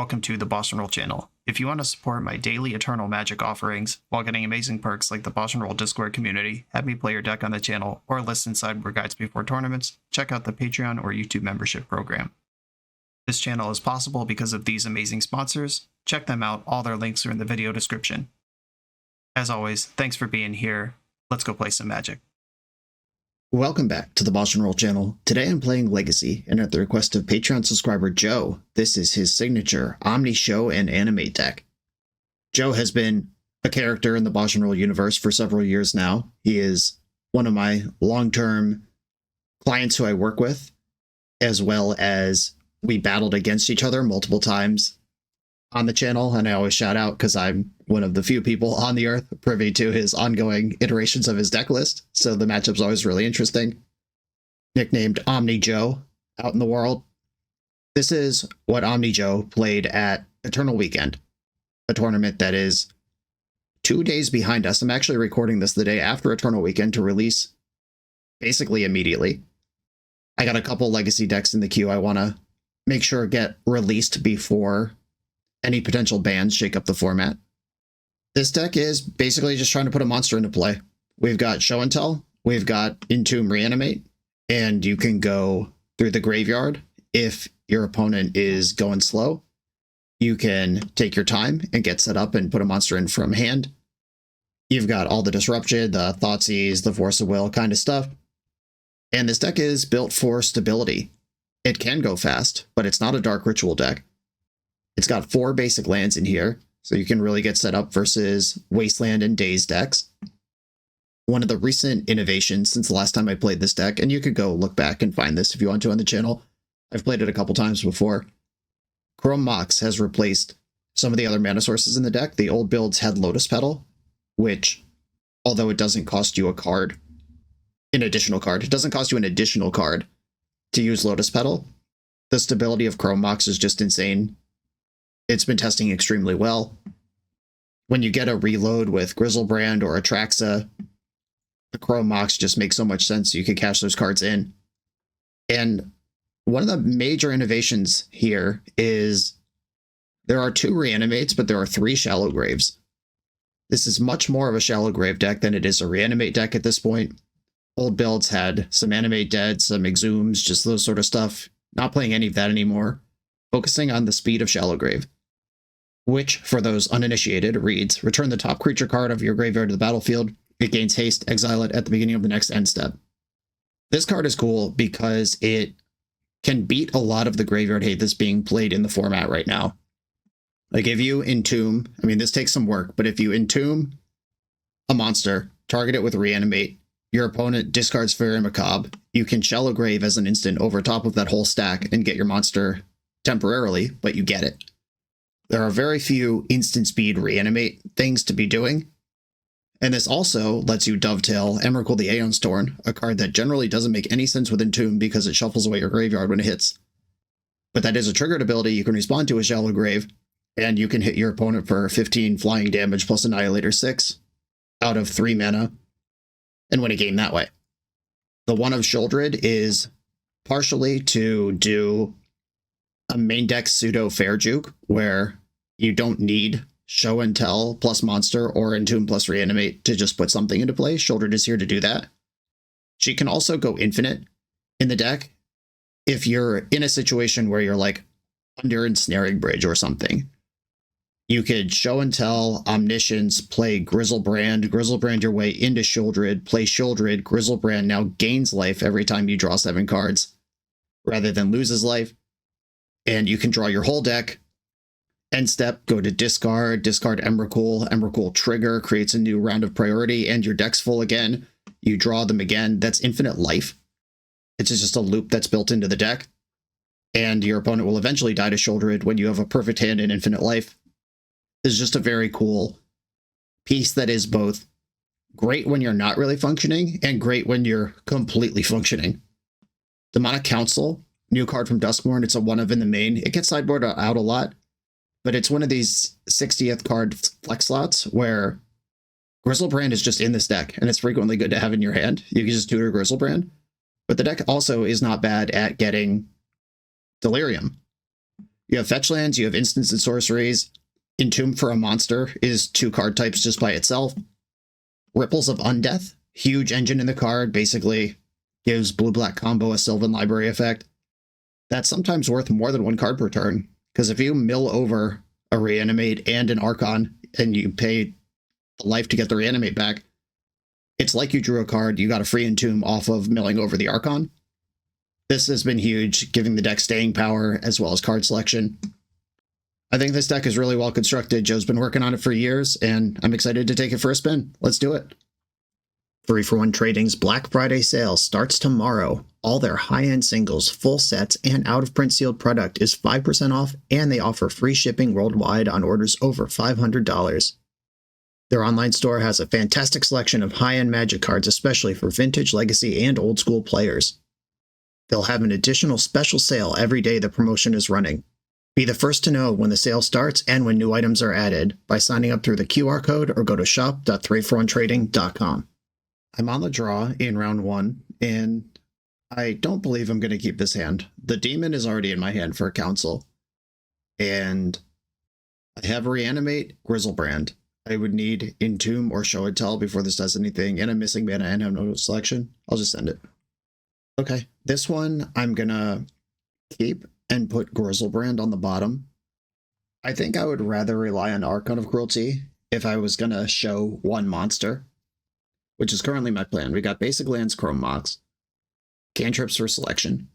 welcome to the BoshNRoll channel. If you want to support my daily Eternal Magic offerings while getting amazing perks like the BoshNRoll Discord community, have me play your deck on the channel, or listen sideboard guides before tournaments, check out the Patreon or YouTube membership program. This channel is possible because of these amazing sponsors. Check them out, all their links are in the video description. As always, thanks for being here. Let's go play some Magic. Welcome back to the BoshNRoll channel. Today I'm playing Legacy, and at the request of Patreon subscriber Joe, this is his signature Omni-Show and Animate deck. Joe has been a character in the BoshNRoll universe for several years now. He is one of my long-term clients who I work with, as well as we battled against each other multiple times on the channel, and I always shout out because I'm one of the few people on the earth privy to his ongoing iterations of his deck list, so the matchup's always really interesting. Nicknamed Omni-Joe out in the world. This is what Omni-Joe played at Eternal Weekend, a tournament that is 2 days behind us. I'm actually recording this the day after Eternal Weekend to release basically immediately. I got a couple Legacy decks in the queue I want to make sure get released before any potential bans shake up the format. This deck is basically just trying to put a monster into play. We've got Show and Tell, we've got Entomb Reanimate, and you can go through the graveyard. If your opponent is going slow, you can take your time and get set up and put a monster in from hand. You've got all the Disruption, the Thoughtseize, the Force of Will kind of stuff. And this deck is built for stability. It can go fast, but it's not a Dark Ritual deck. It's got 4 basic lands in here, so you can really get set up versus Wasteland and Daze decks. One of the recent innovations since the last time I played this deck, and you could go look back and find this if you want to on the channel. I've played it a couple times before. Chrome Mox has replaced some of the other mana sources in the deck. The old builds had Lotus Petal, which, although it doesn't cost you a card, an additional card, it doesn't cost you an additional card to use Lotus Petal. The stability of Chrome Mox is just insane. It's been testing extremely well. When you get a reload with Griselbrand or Atraxa, the Chrome Mox just makes so much sense. You can cash those cards in. And one of the major innovations here is there are 2 Reanimates, but there are 3 Shallow Graves. This is much more of a Shallow Grave deck than it is a Reanimate deck at this point. Old builds had some Animate Dead, some Exhumes, just those sort of stuff. Not playing any of that anymore. Focusing on the speed of Shallow Grave, which, for those uninitiated, reads, return the top creature card of your graveyard to the battlefield. It gains haste, exile it at the beginning of the next end step. This card is cool because it can beat a lot of the graveyard hate that's being played in the format right now. Like if you entomb, I mean, this takes some work, but if you entomb a monster, target it with Reanimate, your opponent discards Fairy Macabre, you can Shallow Grave as an instant over top of that whole stack and get your monster temporarily, but you get it. There are very few instant speed Reanimate things to be doing, and this also lets you dovetail Emrakul the Aeon's Torn, a card that generally doesn't make any sense with Entomb because it shuffles away your graveyard when it hits. But that is a triggered ability you can respond to a Shallow Grave, and you can hit your opponent for 15 flying damage plus Annihilator 6 out of 3 mana, and win a game that way. The one of Sheoldred is partially to do a main deck pseudo fair juke where you don't need Show and Tell plus monster or Entomb plus Reanimate to just put something into play. Sheoldred is here to do that. She can also go infinite in the deck if you're in a situation where you're like under Ensnaring Bridge or something. You could Show and Tell, Omniscience, play Griselbrand your way into Sheoldred, play Sheoldred, Griselbrand now gains life every time you draw 7 cards rather than loses life. And you can draw your whole deck. End step, go to discard Emrakul trigger, creates a new round of priority, and your deck's full again. You draw them again. That's infinite life. It's just a loop that's built into the deck. And your opponent will eventually die to Sheoldred when you have a perfect hand and infinite life. This is just a very cool piece that is both great when you're not really functioning and great when you're completely functioning. Demonic Council, new card from Duskmourn. It's a 1 of in the main. It gets sideboarded out a lot, but it's one of these 60th card flex slots where Griselbrand is just in this deck, and it's frequently good to have in your hand. You can just tutor Griselbrand, but the deck also is not bad at getting Delirium. You have fetch lands, you have instants and sorceries. Entomb for a monster is 2 card types just by itself. Ripples of Undeath, huge engine in the card, basically gives blue-black combo a Sylvan Library effect. That's sometimes worth more than 1 card per turn, because if you mill over a Reanimate and an Archon, and you pay the life to get the Reanimate back, it's like you drew a card, you got a free Entomb off of milling over the Archon. This has been huge, giving the deck staying power as well as card selection. I think this deck is really well constructed. Joe's been working on it for years, and I'm excited to take it for a spin. Let's do it. 3-for-1 Trading's Black Friday sale starts tomorrow. All their high-end singles, full sets, and out-of-print sealed product is 5% off, and they offer free shipping worldwide on orders over $500. Their online store has a fantastic selection of high-end Magic cards, especially for vintage, legacy, and old-school players. They'll have an additional special sale every day the promotion is running. Be the first to know when the sale starts and when new items are added by signing up through the QR code or go to shop.3for1trading.com. I'm on the draw in round 1, and I don't believe I'm going to keep this hand. The Demon is already in my hand for a council, and I have Reanimate, Grizzlebrand. I would need Entomb or Show and Tell before this does anything, and I'm missing mana and have no selection. I'll just send it. Okay, this one I'm going to keep and put Grizzlebrand on the bottom. I think I would rather rely on Archon of Cruelty if I was going to show 1 monster, which is currently my plan. We got basic lands, Chrome Mox, cantrips for selection,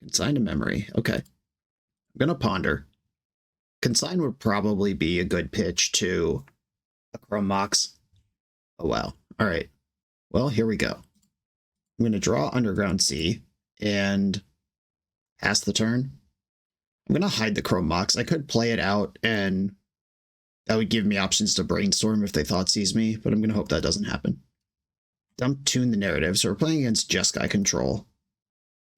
Consign to Memory. Okay, I'm going to ponder. Consign would probably be a good pitch to a Chrome Mox. Oh, wow. All right. Well, here we go. I'm going to draw Underground Sea and pass the turn. I'm going to hide the Chrome Mox. I could play it out, and that would give me options to brainstorm if they thought sees me, but I'm going to hope that doesn't happen. Dump Tune the Narrative. So we're playing against Jeskai Control.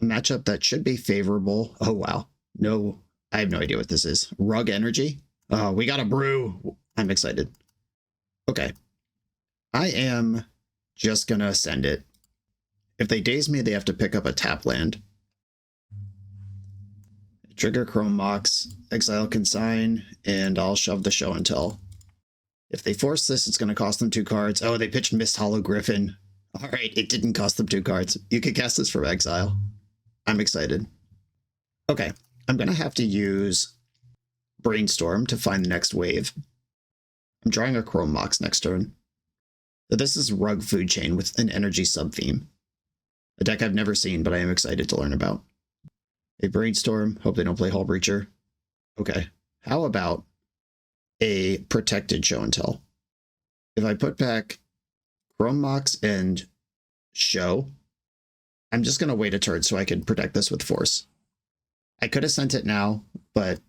A matchup that should be favorable. Oh, wow. No, I have no idea what this is. Rug Energy. Oh, we got a brew. I'm excited. Okay. I am just going to send it. If they daze me, they have to pick up a tap land. Trigger Chrome Mox, exile Consign, and I'll shove the Show and Tell. If they force this, it's going to cost them 2 cards. Oh, they pitched Mist Hollow Griffin. All right, it didn't cost them 2 cards. You could cast this from exile. I'm excited. Okay, I'm going to have to use Brainstorm to find the next wave. I'm drawing a Chrome Mox next turn. So this is Rug Food Chain with an energy sub-theme. A deck I've never seen, but I am excited to learn about. A Brainstorm. Hope they don't play Hull Breacher. Okay. How about a protected Show and Tell? If I put back Chrome Mox and Show, I'm just going to wait a turn so I can protect this with Force. I could have sent it now, but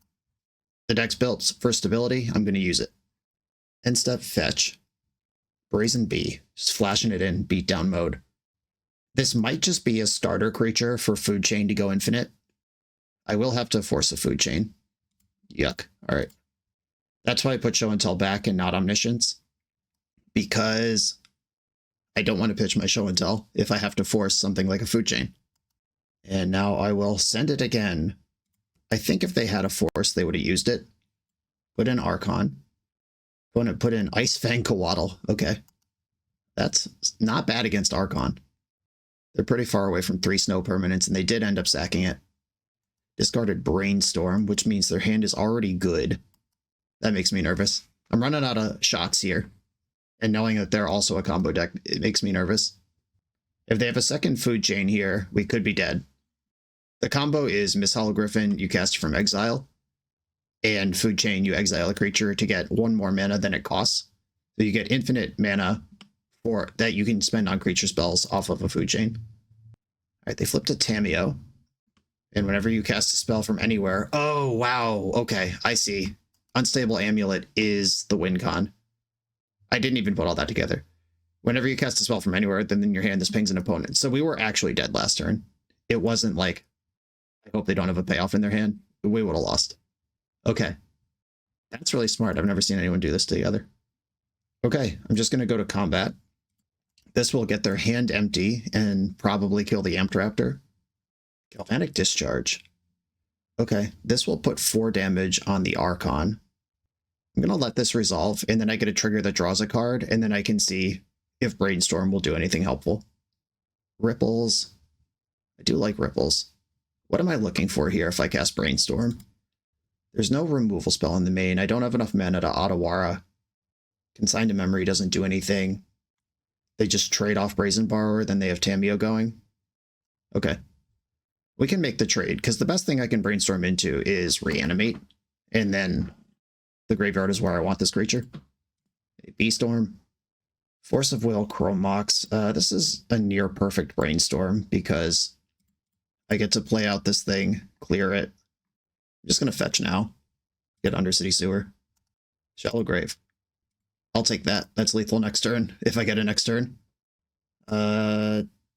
the deck's built for stability. I'm going to use it. End step Fetch. Brazen Bee. Just flashing it in beatdown mode. This might just be a starter creature for Food Chain to go infinite. I will have to force a Food Chain. Yuck. All right. That's why I put Show and Tell back and not Omniscience. Because I don't want to pitch my Show and Tell if I have to force something like a Food Chain. And now I will send it again. I think if they had a force, they would have used it. Put in Archon. Going to put in Ice Fang Coatl. Okay. That's not bad against Archon. They're pretty far away from 3 snow permanents, and they did end up sacking it. Discarded Brainstorm, which means their hand is already good. That makes me nervous. I'm running out of shots here. And knowing that they're also a combo deck, it makes me nervous. If they have a second Food Chain here, we could be dead. The combo is Miss Hollow Griffin, you cast from exile. And Food Chain, you exile a creature to get 1 more mana than it costs. So you get infinite mana for that you can spend on creature spells off of a Food Chain. All right, they flipped a Tameo. And whenever you cast a spell from anywhere... Oh, wow. Okay, I see. Unstable Amulet is the win con. I didn't even put all that together. Whenever you cast a spell from anywhere, then in your hand, this pings an opponent. So we were actually dead last turn. It wasn't like, I hope they don't have a payoff in their hand. We would have lost. Okay. That's really smart. I've never seen anyone do this together. Okay, I'm just going to go to combat. This will get their hand empty and probably kill the Amped Raptor. Galvanic Discharge. Okay, this will put 4 damage on the Archon. I'm going to let this resolve, and then I get a trigger that draws a card, and then I can see if Brainstorm will do anything helpful. Ripples. I do like Ripples. What am I looking for here if I cast Brainstorm? There's no removal spell in the main. I don't have enough mana to Otawara. Consign to Memory doesn't do anything. They just trade off Brazen Borrower, then they have Tamiyo going. Okay. We can make the trade, because the best thing I can Brainstorm into is Reanimate, and then the graveyard is where I want this creature. B-Storm. Force of Will, Chrome Mox. This is a near perfect Brainstorm, because I get to play out this thing, clear it. I'm just going to fetch now. Get Undercity Sewer. Shallow Grave. I'll take that. That's lethal next turn, if I get a next turn.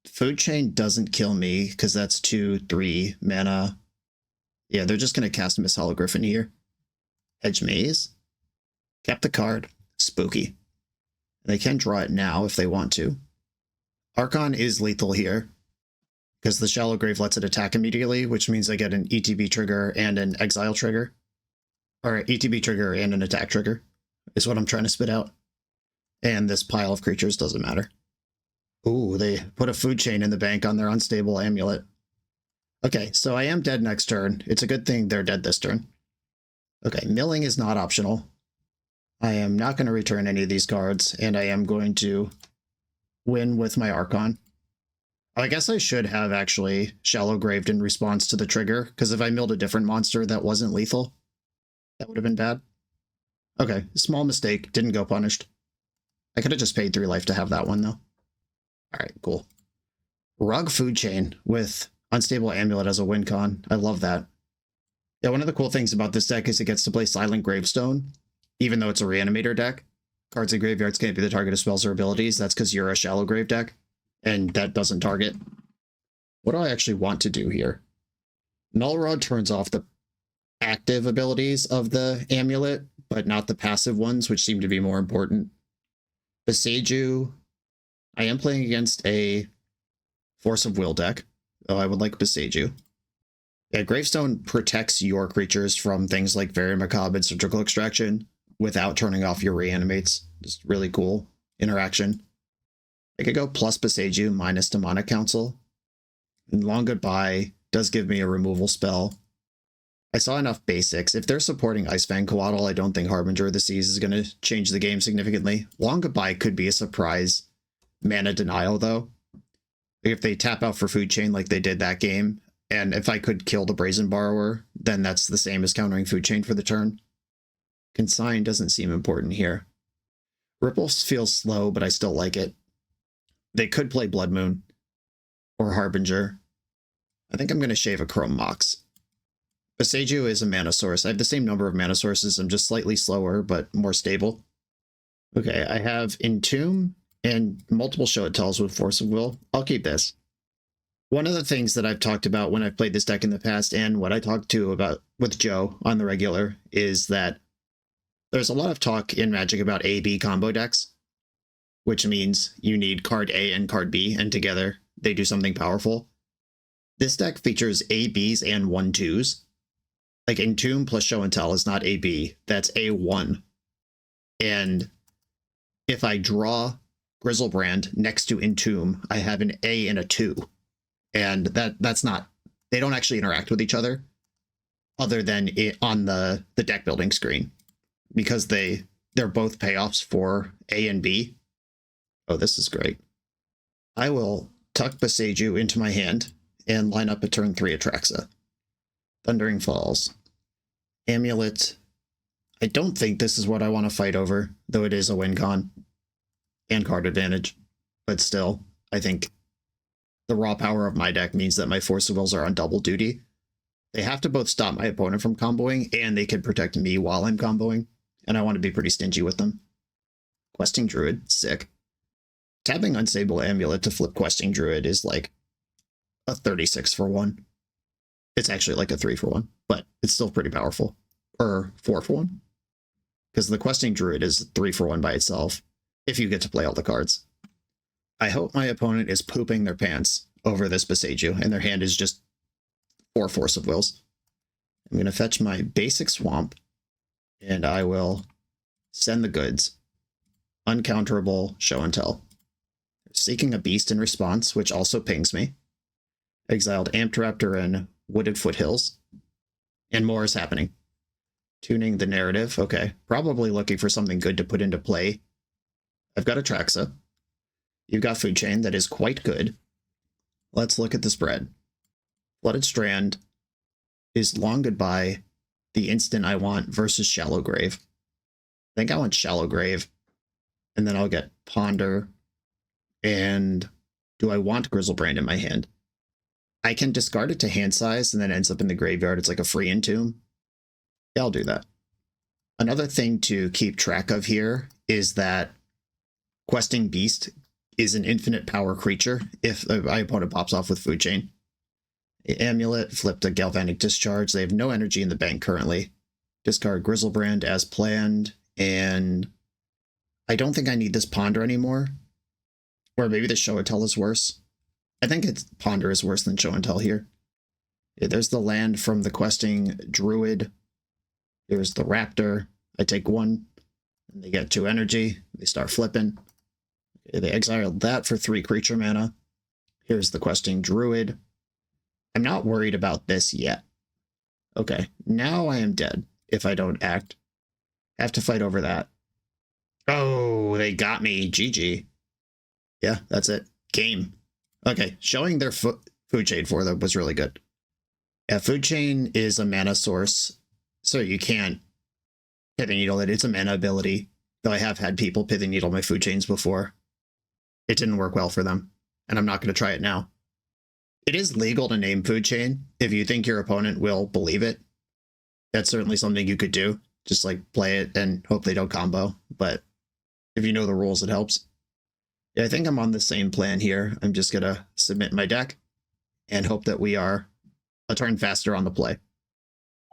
Food Chain doesn't kill me, because that's 2-3 mana. Yeah, they're just going to cast Miss Hologriffin here. Hedge Maze. Cap the card. Spooky. They can draw it now if they want to. Archon is lethal here, because the Shallow Grave lets it attack immediately, which means I get an ETB trigger and an Exile trigger. Or ETB trigger and an attack trigger, is what I'm trying to spit out. And this pile of creatures doesn't matter. Ooh, they put a Food Chain in the bank on their Unstable Amulet. Okay, so I am dead next turn. It's a good thing they're dead this turn. Okay, milling is not optional. I am not going to return any of these cards, and I am going to win with my Archon. I guess I should have actually Shallow Graved in response to the trigger, because if I milled a different monster that wasn't lethal, that would have been bad. Okay, small mistake, didn't go punished. I could have just paid 3 life to have that one, though. Alright, cool. Rug Food Chain with Unstable Amulet as a win con. I love that. Yeah, one of the cool things about this deck is it gets to play Silent Gravestone, even though it's a Reanimator deck. Cards in graveyards can't be the target of spells or abilities. That's because you're a Shallow Grave deck, and that doesn't target. What do I actually want to do here? Null Rod turns off the active abilities of the amulet, but not the passive ones, which seem to be more important. Beseiju. I am playing against a Force of Will deck, though I would like Beseiju. Yeah, Gravestone protects your creatures from things like Very Macabre and Surgical Extraction without turning off your Reanimates. Just really cool interaction. I could go plus Beseiju minus Demonic Council. And Long Goodbye does give me a removal spell. I saw enough basics. If they're supporting Icefang Coatl, I don't think Harbinger of the Seas is going to change the game significantly. Long Goodbye could be a surprise mana denial, though. If they tap out for Food Chain like they did that game, and if I could kill the Brazen Borrower, then that's the same as countering Food Chain for the turn. Consign doesn't seem important here. Ripples feels slow, but I still like it. They could play Blood Moon or Harbinger. I think I'm going to shave a Chrome Mox. Beseiju is a mana source. I have the same number of mana sources. I'm just slightly slower, but more stable. Okay, I have Entomb and multiple Show It Tells with Force of Will. I'll keep this. One of the things that I've talked about when I've played this deck in the past, and what I talked to about with Joe on the regular, is that there's a lot of talk in Magic about A-B combo decks, which means you need card A and card B, and together they do something powerful. This deck features A-Bs and 1-2s. Like Entomb plus Show and Tell is not A-B, that's A1. And if I draw Grizzlebrand next to Entomb, I have an A and a 2. And that's not, they don't actually interact with each other than on the deck building screen, because they're both payoffs for A and B. Oh, this is great. I will tuck Beseiju into my hand and line up a turn 3 Atraxa. Thundering Falls. Amulet. I don't think this is what I want to fight over, though it is a win con and card advantage. But still, I think the raw power of my deck means that my Force of Wills are on double duty. They have to both stop my opponent from comboing, and they can protect me while I'm comboing, and I want to be pretty stingy with them. Questing Druid, sick. Tapping Unstable Amulet to flip Questing Druid is like a 36 for 1. It's actually like a 3 for 1, but it's still pretty powerful. Or 4 for 1. Because the Questing Druid is 3 for 1 by itself, if you get to play all the cards. I hope my opponent is pooping their pants over this Beseiju, and their hand is just 4 Force of Wills. I'm going to fetch my basic swamp, and I will send the goods. Uncounterable show and tell. Seeking a beast in response, which also pings me. Exiled Amptraptor and Wooded Foothills. And more is happening. Tuning the narrative. Okay. Probably looking for something good to put into play. I've got Atraxa. You've got Food Chain that is quite good. Let's look at the spread. Flooded Strand is Long Goodbye the instant I want versus Shallow Grave. I think I want Shallow Grave. And then I'll get Ponder. And do I want Grizzlebrand in my hand? I can discard it to hand size and then ends up in the graveyard. It's like a free entomb. Yeah, I'll do that. Another thing to keep track of here is that Questing Beast is an infinite power creature if my opponent pops off with Food Chain. Amulet, flipped a Galvanic Discharge. They have no energy in the bank currently. Discard Grizzlebrand as planned, and I don't think I need this Ponder anymore. Or maybe the Show and Tell is worse. I think Ponder is worse than Show and Tell here. Yeah, there's the land from the Questing Druid. Here's the Raptor. I take one, and they get 2 energy. They start flipping. Okay, they exiled that for 3 creature mana. Here's the Questing Druid. I'm not worried about this yet. Okay, now I am dead if I don't act. Have to fight over that. Oh, they got me. GG. Yeah, that's it. Game. Okay, showing their Food Chain for them was really good. Yeah, Food Chain is a mana source, so you can't Pithing Needle it. It's a mana ability, though I have had people Pithing Needle my Food Chains before. It didn't work well for them, and I'm not going to try it now. It is legal to name Food Chain if you think your opponent will believe it. That's certainly something you could do. Just like play it and hope they don't combo. But if you know the rules, it helps. Yeah, I think I'm on the same plan here. I'm just going to submit my deck and hope that we are a turn faster on the play.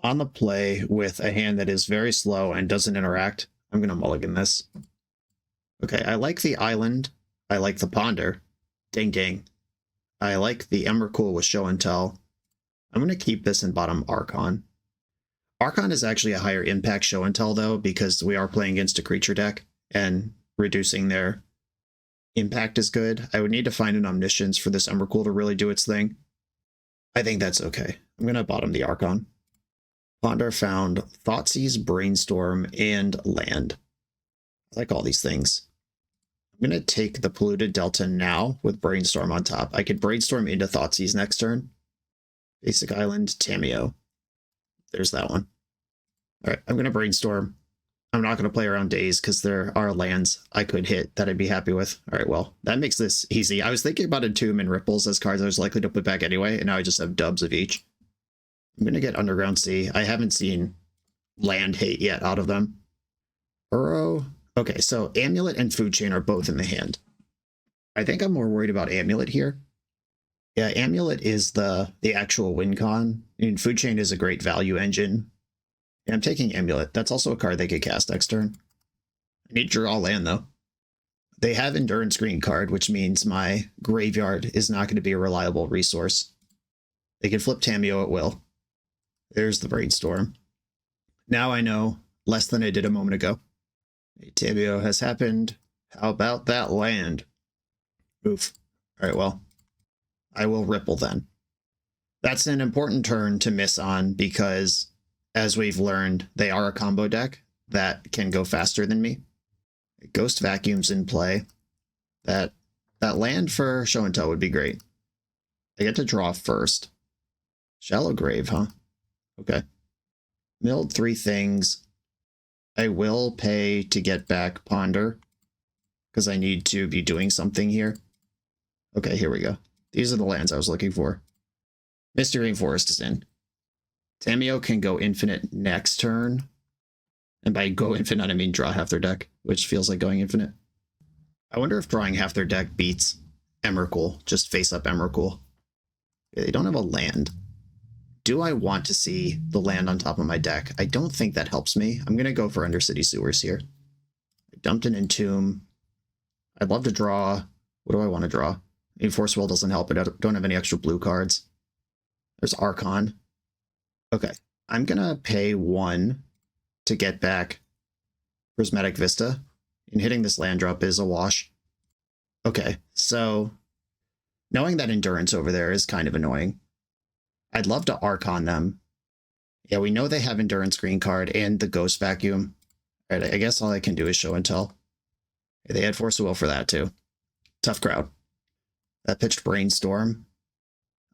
On the play with a hand that is very slow and doesn't interact, I'm going to mulligan this. Okay, I like the island. I like the Ponder. Ding ding. I like the Emrakul with Show and Tell. I'm going to keep this in bottom Archon. Archon is actually a higher impact Show and Tell, though, because we are playing against a creature deck, and reducing their impact is good. I would need to find an Omniscience for this Emrakul to really do its thing. I think that's okay. I'm going to bottom the Archon. Ponder found Thoughtseize, Brainstorm, and Land. I like all these things. I'm going to take the Polluted Delta now with Brainstorm on top. I could Brainstorm into Thoughtseize next turn. Basic Island, Tamiyo. There's that one. All right, I'm going to Brainstorm. I'm not going to play around Daze because there are lands I could hit that I'd be happy with. All right, well, that makes this easy. I was thinking about Entomb and Ripples as cards I was likely to put back anyway, and now I just have dubs of each. I'm going to get Underground Sea. I haven't seen land hate yet out of them. Burrow. Okay, so Amulet and Food Chain are both in the hand. I think I'm more worried about Amulet here. Yeah, Amulet is the actual win con. I mean, Food Chain is a great value engine. Yeah, I'm taking Amulet. That's also a card they could cast next turn. I need to draw land, though. They have Endurance Green card, which means my graveyard is not going to be a reliable resource. They can flip Tamiyo at will. There's the Brainstorm. Now I know less than I did a moment ago. Tamiyo has happened. How about that land? Oof. All right, well, I will Ripple then. That's an important turn to miss on because, as we've learned, they are a combo deck that can go faster than me. Ghost Vacuum's in play. That land for Show and Tell would be great. I get to draw first. Shallow Grave, huh? Okay. Milled 3 things. I will pay to get back Ponder because I need to be doing something here. Okay, here we go. These are the lands I was looking for. Misty Rainforest is in. Tamiyo can go infinite next turn. And by go infinite, I mean draw half their deck, which feels like going infinite. I wonder if drawing half their deck beats Emrakul, just face up Emrakul. They don't have a land. Do I want to see the land on top of my deck? I don't think that helps me. I'm going to go for Undercity Sewers here. I dumped an Entomb. I'd love to draw. What do I want to draw? Force Will doesn't help, but I don't have any extra blue cards. There's Archon. Okay. I'm gonna pay 1 to get back Prismatic Vista, and hitting this land drop is a wash. Okay, so knowing that Endurance over there is kind of annoying. I'd love to Archon them. Yeah, we know they have Endurance green card and the Ghost Vacuum. All right, I guess all I can do is show and tell. They had Force of Will for that too. Tough crowd. That pitched Brainstorm.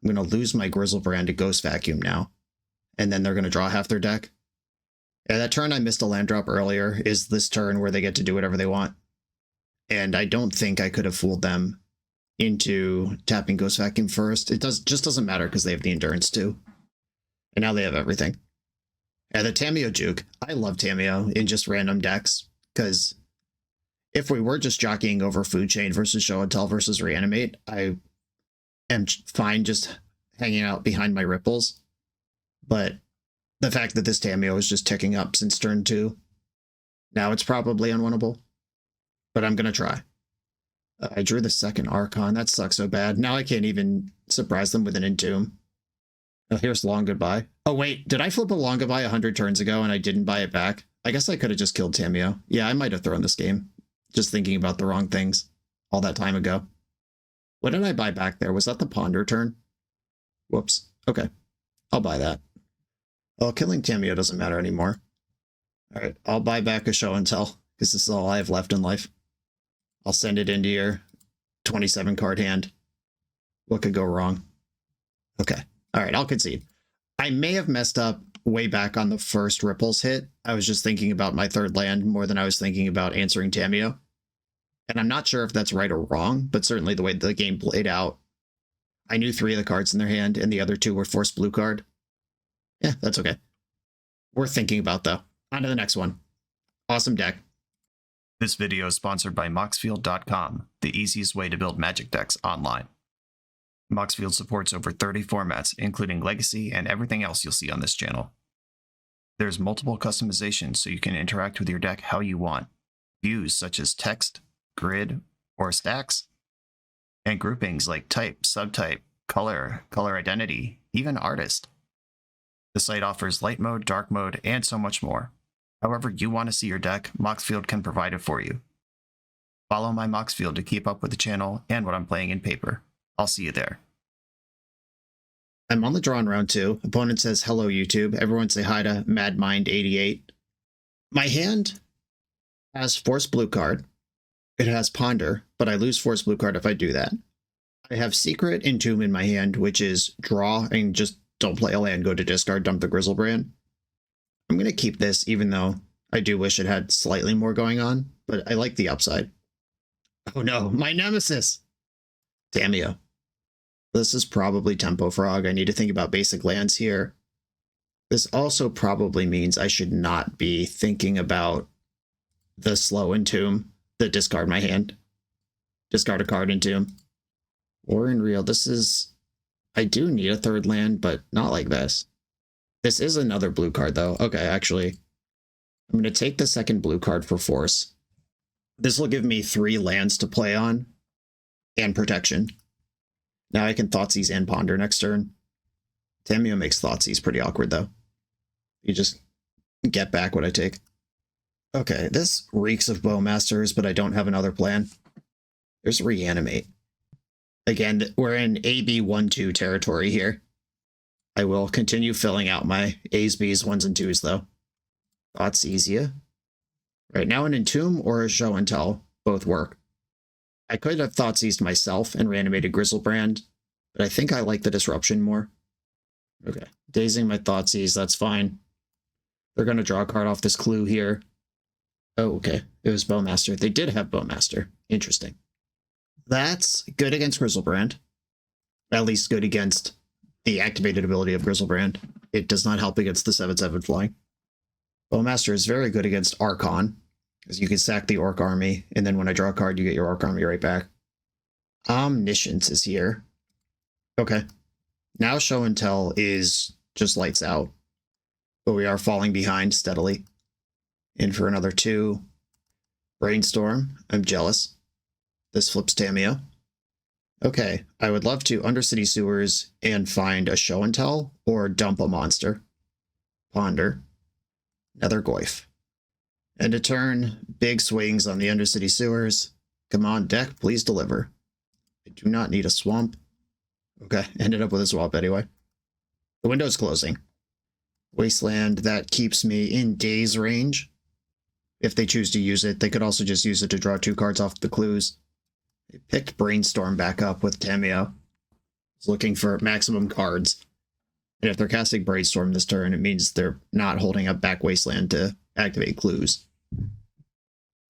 I'm going to lose my Grizzlebrand to Ghost Vacuum now. And then they're going to draw half their deck. Yeah, that turn I missed a land drop earlier is this turn where they get to do whatever they want. And I don't think I could have fooled them into tapping Ghost Vacuum first. It just doesn't matter because they have the Endurance too. And now they have everything. Yeah, the Tamiyo juke. I love Tamiyo in just random decks because if we were just jockeying over Food Chain versus Show and Tell versus Reanimate, I am fine just hanging out behind my ripples. But the fact that this Tamiyo is just ticking up since turn 2, now it's probably unwinnable. But I'm going to try. I drew the second Archon. That sucks so bad. Now I can't even surprise them with an Entomb. Oh, here's Long Goodbye. Oh, wait. Did I flip a Long Goodbye 100 turns ago and I didn't buy it back? I guess I could have just killed Tamiyo. Yeah, I might have thrown this game. Just thinking about the wrong things all that time ago. What did I buy back there? Was that the Ponder turn? Whoops. Okay. I'll buy that. Well, killing Tamiyo doesn't matter anymore. All right. I'll buy back a Show and Tell because this is all I have left in life. I'll send it into your 27 card hand. What could go wrong? Okay. All right. I'll concede. I may have messed up way back on the first Ripples hit. I was just thinking about my third land more than I was thinking about answering Tamiyo. And I'm not sure if that's right or wrong, but certainly the way the game played out, I knew 3 of the cards in their hand and the other 2 were forced blue card. Yeah, that's okay. Worth thinking about though. On to the next one. Awesome deck. This video is sponsored by Moxfield.com, the easiest way to build Magic decks online. Moxfield supports over 30 formats, including Legacy and everything else you'll see on this channel. There's multiple customizations so you can interact with your deck how you want. Views such as text, grid, or stacks. And groupings like type, subtype, color, color identity, even artist. The site offers light mode, dark mode, and so much more. However you want to see your deck, Moxfield can provide it for you. Follow my Moxfield to keep up with the channel and what I'm playing in paper. I'll see you there. I'm on the draw in round 2. Opponent says, hello, YouTube. Everyone say hi to MadMind88. My hand has Force Blue card. It has Ponder, but I lose Force Blue card if I do that. I have Secret Entomb in my hand, which is draw and just don't play a land, go to discard, dump the Grizzlebrand. I'm going to keep this, even though I do wish it had slightly more going on, but I like the upside. Oh no, my nemesis! Tamiyo. This is probably Tempo Frog. I need to think about basic lands here. This also probably means I should not be thinking about the slow Entomb, the discard my hand. Discard a card Entomb. Or in real, this is... I do need a third land, but not like this. This is another blue card, though. Okay, actually, I'm going to take the second blue card for Force. This will give me 3 lands to play on and protection. Now I can Thoughtseize and Ponder next turn. Tamiyo makes Thoughtseize pretty awkward, though. You just get back what I take. Okay, this reeks of Bowmasters, but I don't have another plan. There's Reanimate. Again, we're in AB1-2 territory here. I will continue filling out my A's, B's, 1s, and 2s, though. Thoughtseize. Right now, an Entomb or a Show and Tell both work. I could have Thoughtseized myself and reanimated Grizzlebrand, but I think I like the disruption more. Okay, dazing my Thoughtseize, that's fine. They're going to draw a card off this clue here. Oh, okay, it was Bowmaster. They did have Bowmaster. Interesting. That's good against Grizzlebrand. At least good against the activated ability of Grizzlebrand. It does not help against the 7/7 flying. Bowmaster is very good against Archon, because you can sack the Orc Army, and then when I draw a card, you get your Orc Army right back. Omniscience is here. Okay. Now Show and Tell is just lights out, but we are falling behind steadily. In for another 2. Brainstorm. I'm jealous. This flips Tamiyo. Okay, I would love to Undercity Sewers and find a Show and Tell or dump a monster. Ponder, Nether Goyf. End of turn, big swings on the Undercity Sewers. Come on, deck, please deliver. I do not need a swamp. Okay, ended up with a swamp anyway. The window's closing. Wasteland, that keeps me in Daze range. If they choose to use it, they could also just use it to draw 2 cards off the clues. They picked Brainstorm back up with Tameo. It's looking for maximum cards. And if they're casting Brainstorm this turn, it means they're not holding up back Wasteland to activate clues.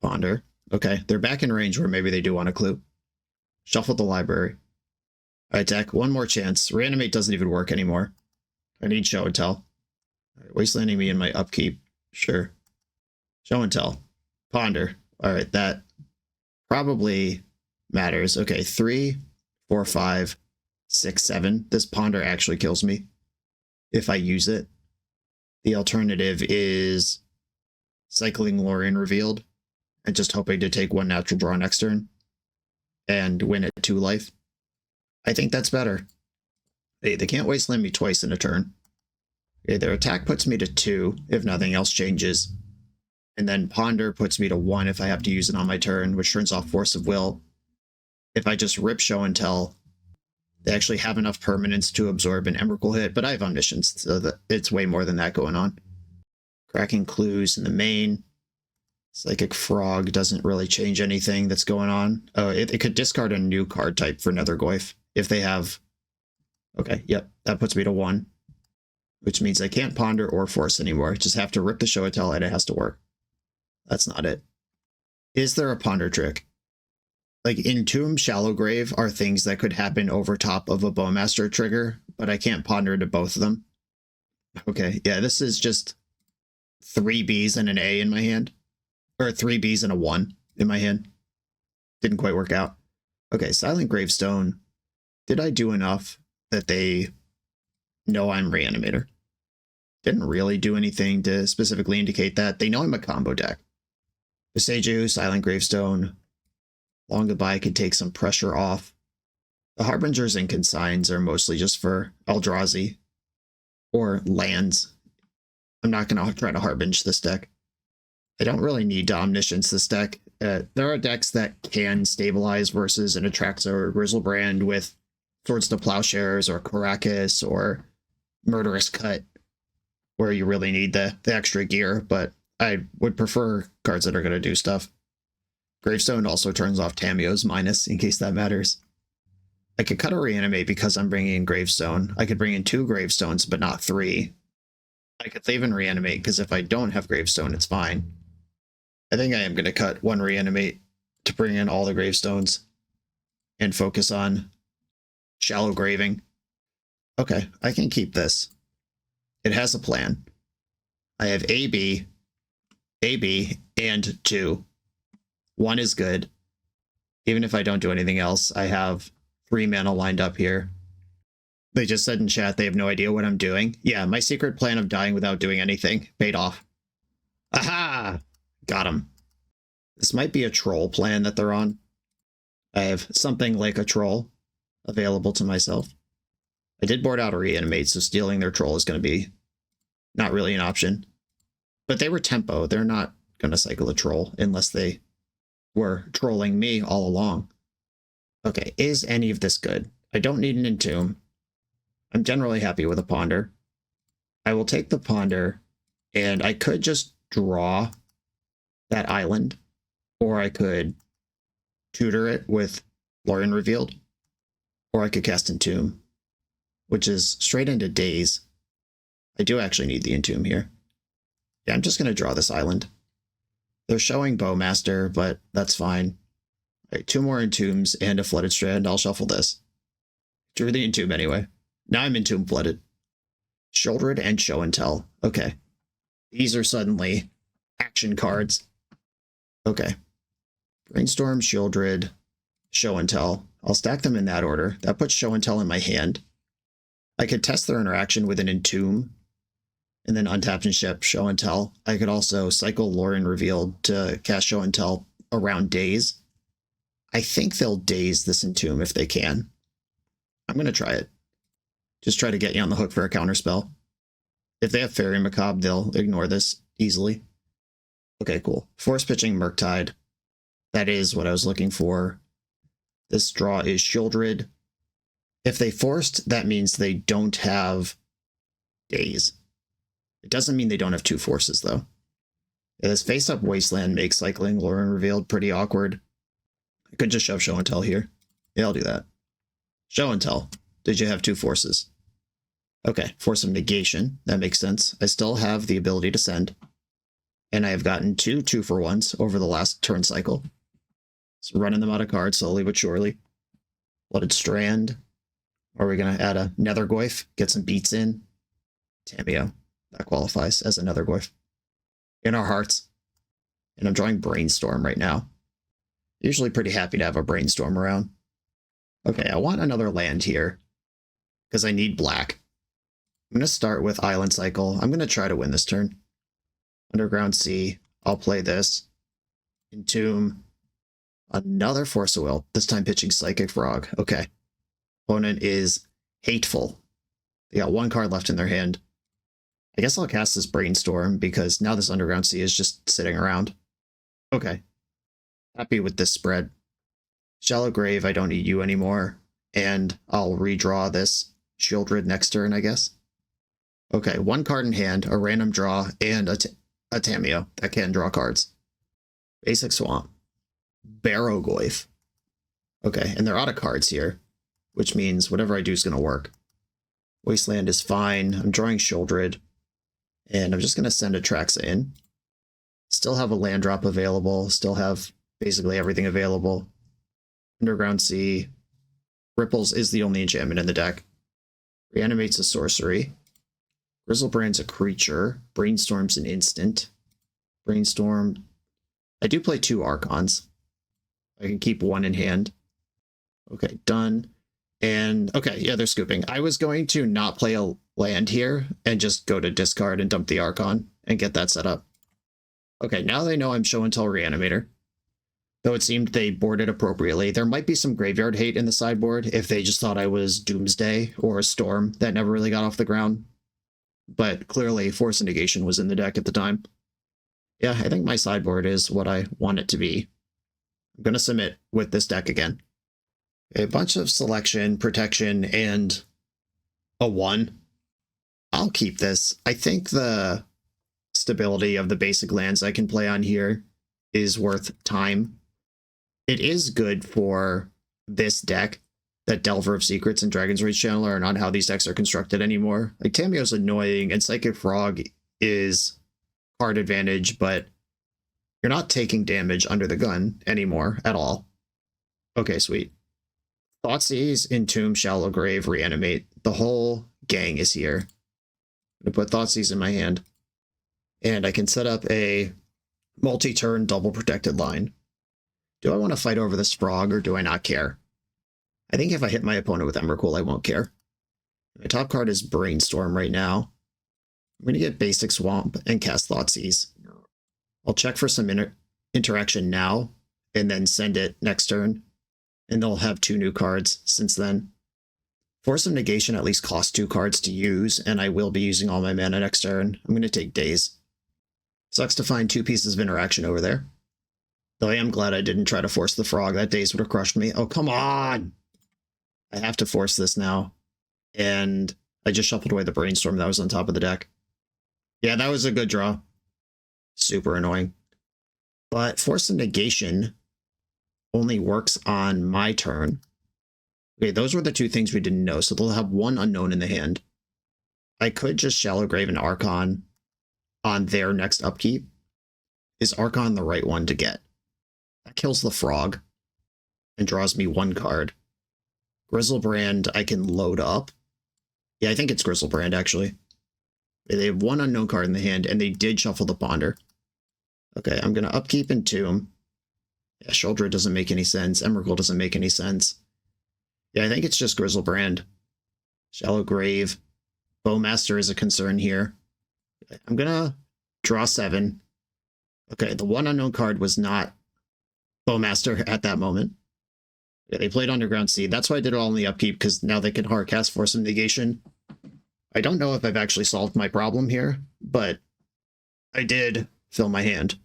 Ponder. Okay, they're back in range where maybe they do want a clue. Shuffle the library. Alright, deck, one more chance. Reanimate doesn't even work anymore. I need Show and Tell. Alright, Wastelanding me in my upkeep. Sure. Show and Tell. Ponder. Alright, that probably matters. Okay, 3, 4, 5, 6, 7. This Ponder actually kills me if I use it. The alternative is cycling Lorien Revealed and just hoping to take 1 natural draw next turn and win at 2 life. I think that's better. They can't wasteland me twice in a turn. Okay, their attack puts me to 2 if nothing else changes. And then Ponder puts me to 1 if I have to use it on my turn, which turns off Force of Will. If I just rip Show and Tell, they actually have enough permanence to absorb an Emrakul hit, but I have Omniscience, so that it's way more than that going on. Cracking Clues in the main. Psychic Frog doesn't really change anything that's going on. Oh, it could discard a new card type for Nether Goyf if they have... Okay, yep, that puts me to 1. Which means I can't Ponder or Force anymore. Just have to rip the Show and Tell and it has to work. That's not it. Is there a Ponder trick? Like, Entomb, Shallow Grave are things that could happen over top of a Bowmaster trigger, but I can't Ponder to both of them. Okay, yeah, this is just 3 Bs and an A in my hand. Or 3 Bs and a 1 in my hand. Didn't quite work out. Okay, Silent Gravestone. Did I do enough that they know I'm Reanimator? Didn't really do anything to specifically indicate that. They know I'm a combo deck. Viseju, Silent Gravestone. Long Goodbye could take some pressure off. The Harbingers and Consigns are mostly just for Eldrazi. Or lands. I'm not going to try to Harbinge this deck. I don't really need to Omniscience this deck. There are decks that can stabilize versus an Atraxa or Grizzlebrand with Swords to Plowshares or Caracas or Murderous Cut, where you really need the extra gear, but I would prefer cards that are going to do stuff. Gravestone also turns off Tameo's minus, in case that matters. I could cut a Reanimate because I'm bringing in Gravestone. I could bring in 2 Gravestones, but not 3. I could leave and Reanimate, because if I don't have Gravestone, it's fine. I think I am going to cut 1 Reanimate to bring in all the Gravestones and focus on Shallow Graving. Okay, I can keep this. It has a plan. I have AB, and 2. 1 is good. Even if I don't do anything else, I have 3 mana lined up here. They just said in chat they have no idea what I'm doing. Yeah, my secret plan of dying without doing anything paid off. Aha! Got him. This might be a troll plan that they're on. I have something like a troll available to myself. I did board out a Reanimate, so stealing their troll is going to be not really an option. But they were tempo. They're not going to cycle a troll unless they were trolling me all along. Okay, is any of this good? I don't need an Entomb. I'm generally happy with a Ponder. I will take the Ponder, and I could just draw that island, or I could tutor it with Lorien Revealed, or I could cast Entomb, which is straight into Daze. I do actually need the Entomb here. Yeah, I'm just going to draw this island. They're showing Bowmaster, but that's fine. All right, 2 more Entombs and a Flooded Strand. I'll shuffle this. Drew the Entomb anyway. Now I'm Entomb Flooded. Shouldered and Show and Tell. Okay. These are suddenly action cards. Okay. Brainstorm, Shieldred, Show and Tell. I'll stack them in that order. That puts Show and Tell in my hand. I could test their interaction with an Entomb, and then untap and ship Show and Tell. I could also cycle Lorien Revealed to cast Show and Tell around Daze. I think they'll Daze this Entomb if they can. I'm going to try it. Just try to get you on the hook for a counterspell. If they have Fairy Macabre, they'll ignore this easily. Okay, cool. Force pitching Murktide. That is what I was looking for. This draw is Shieldred. If they forced, that means they don't have Daze. It doesn't mean they don't have 2 forces, though. Yeah, this face-up Wasteland makes cycling Lure Unrevealed pretty awkward. I could just shove Show and Tell here. Yeah, I'll do that. Show and Tell. Did you have 2 forces? Okay, Force of Negation. That makes sense. I still have the ability to send. And I have gotten 2 2-for-1s over the last turn cycle. So running them out of cards slowly but surely. Blooded Strand. Are we going to add a Nethergoyf? Get some beats in. Tamiyo. That qualifies as a Nethergoyf. In our hearts. And I'm drawing Brainstorm right now. Usually pretty happy to have a Brainstorm around. Okay, I want another land here. Because I need black. I'm going to start with Island Cycle. I'm going to try to win this turn. Underground Sea. I'll play this. Entomb. Another Force of Will. This time pitching Psychic Frog. Okay. Opponent is Hateful. They got 1 card left in their hand. I guess I'll cast this Brainstorm because now this Underground Sea is just sitting around. Okay. Happy with this spread. Shallow Grave, I don't need you anymore. And I'll redraw this Shieldred next turn, I guess. Okay, 1 card in hand, a random draw, and a Tamiyo that can draw cards. Basic Swamp. Barrowgoyf. Okay, and they're out of cards here, which means whatever I do is going to work. Wasteland is fine. I'm drawing Shieldred. And I'm just going to send Atraxa in. Still have a land drop available. Still have basically everything available. Underground Sea. Ripples is the only enchantment in the deck. Reanimate's a sorcery. Grizzlebrand's a creature. Brainstorm's an instant. Brainstorm. I do play 2 Archons. I can keep 1 in hand. Okay, done. And, okay, yeah, they're scooping. I was going to not play a land here and just go to discard and dump the Archon and get that set up. Okay, now they know I'm Show and Tell Reanimator. Though it seemed they boarded appropriately. There might be some graveyard hate in the sideboard if they just thought I was Doomsday or a Storm that never really got off the ground. But clearly, Force of Negation was in the deck at the time. Yeah, I think my sideboard is what I want it to be. I'm going to submit with this deck again. A bunch of selection, protection, and a 1. I'll keep this. I think the stability of the basic lands I can play on here is worth time. It is good for this deck that Delver of Secrets and Dragon's Rage Channeler are not how these decks are constructed anymore. Like, Tamiyo's annoying, and Psychic Frog is card advantage, but you're not taking damage under the gun anymore at all. Okay, sweet. Thoughtseize, Entomb, Shallow Grave, Reanimate. The whole gang is here. I'm going to put Thoughtseize in my hand. And I can set up a multi-turn double protected line. Do I want to fight over this frog or do I not care? I think if I hit my opponent with Emrakul, I won't care. My top card is Brainstorm right now. I'm going to get Basic Swamp and cast Thoughtseize. I'll check for some interaction now and then send it next turn. And they'll have 2 new cards since then. Force of Negation at least costs 2 cards to use, and I will be using all my mana next turn. I'm going to take Daze. Sucks to find 2 pieces of interaction over there. Though I am glad I didn't try to force the frog. That Daze would have crushed me. Oh, come on! I have to force this now. And I just shuffled away the Brainstorm that was on top of the deck. Yeah, that was a good draw. Super annoying. But Force of Negation only works on my turn. Okay, those were the 2 things we didn't know, so they'll have 1 unknown in the hand. I could just Shallow Grave and Archon on their next upkeep. Is Archon the right one to get? That kills the frog and draws me 1 card. Grizzlebrand I can load up. Yeah, I think it's Grizzlebrand, actually. They have 1 unknown card in the hand, and they did shuffle the Ponder. Okay, I'm going to upkeep Entomb. Yeah, Shoulder doesn't make any sense. Emrakul doesn't make any sense. Yeah, I think it's just Grizzlebrand. Shallow Grave. Bowmaster is a concern here. I'm going to draw 7. Okay, the 1 unknown card was not Bowmaster at that moment. Yeah, they played Underground Sea. That's why I did it all in the upkeep, because now they can hardcast Force of Negation. I don't know if I've actually solved my problem here, but I did fill my hand.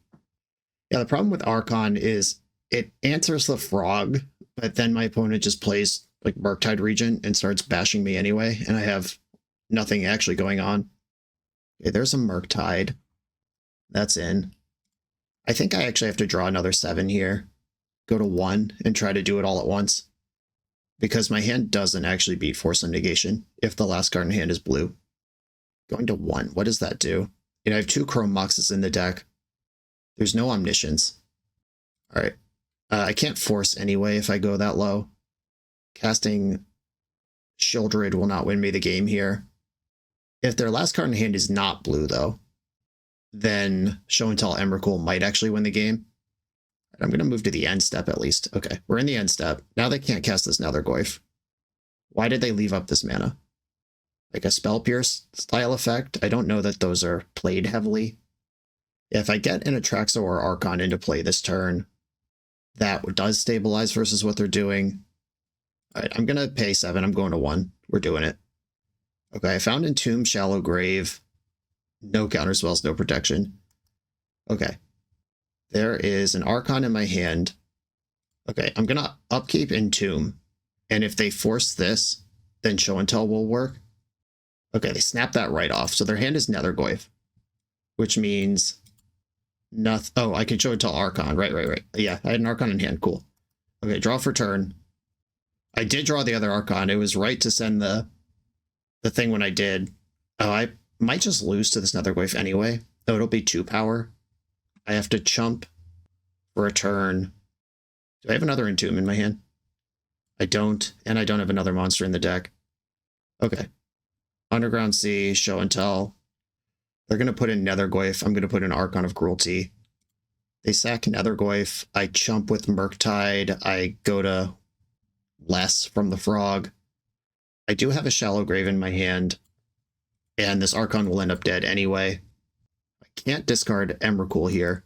Yeah, the problem with Archon is it answers the frog, but then my opponent just plays like Murktide Regent and starts bashing me anyway, and I have nothing actually going on. Okay, there's a Murktide. That's in. I think I actually have to draw another 7 here. Go to 1 and try to do it all at once. Because my hand doesn't actually beat Force of Negation if the last card in hand is blue. Going to 1, what does that do? And I have 2 Chrome Moxes in the deck. There's no Omniscience. Alright. I can't force anyway if I go that low. Casting Shieldred will not win me the game here. If their last card in hand is not blue, though, then Show and Tell Emrakul might actually win the game. I'm going to move to the end step at least. Okay, we're in the end step. Now they can't cast this Nethergoyf. Why did they leave up this mana? Like a Spell Pierce style effect? I don't know that those are played heavily. If I get an Atraxo or Archon into play this turn, that does stabilize versus what they're doing. Alright, I'm going to pay 7. I'm going to 1. We're doing it. Okay, I found Entomb, Shallow Grave. No counterspells, no protection. Okay. There is an Archon in my hand. Okay, I'm going to upkeep Entomb. And if they force this, then Show and Tell will work. Okay, they snap that right off. So their hand is Nethergoyf. Which means nothing. Oh, I can Show and Tell Archon. Right. Yeah, I had an Archon in hand. Cool. Okay, draw for turn. I did draw the other Archon. It was right to send the thing when I did. Oh, I might just lose to this Nethergoyf anyway. Oh, it'll be 2 power. I have to chump for a turn. Do I have another Entomb in my hand? I don't, and I don't have another monster in the deck. Okay. Underground Sea, Show and Tell. They're going to put in Nethergoyf. I'm going to put in Archon of Cruelty. They sack Nethergoyf. I chump with Murktide. I go to less from the frog. I do have a Shallow Grave in my hand, and this Archon will end up dead anyway. I can't discard Emrakul here.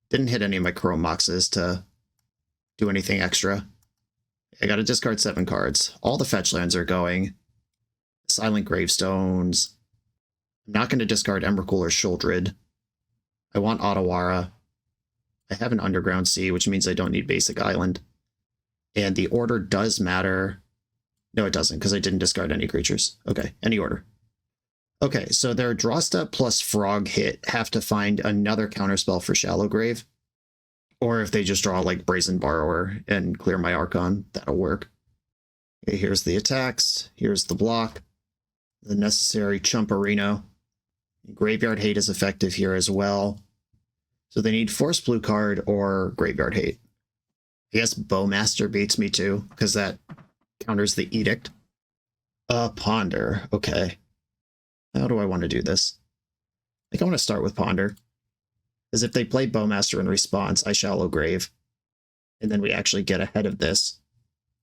Didn't hit any of my Chrome Moxes to do anything extra. I gotta discard 7 cards. All the fetch lands are going. Silent Gravestones. I'm not going to discard Emrakul or Shieldred. I want Otawara. I have an Underground Sea, which means I don't need Basic Island. And the order does matter. No, it doesn't, because I didn't discard any creatures. Okay, any order. Okay, so their draw step plus frog hit have to find another counterspell for Shallow Grave. Or if they just draw like Brazen Borrower and clear my Archon, that'll work. Okay, here's the attacks. Here's the block. The necessary Chumperino. Graveyard Hate is effective here as well. So they need Force Blue card or Graveyard Hate. I guess Bowmaster beats me too, because that counters the Edict. Ponder. Okay. How do I want to do this? I think I want to start with Ponder. Because if they play Bowmaster in response, I Shallow Grave. And then we actually get ahead of this.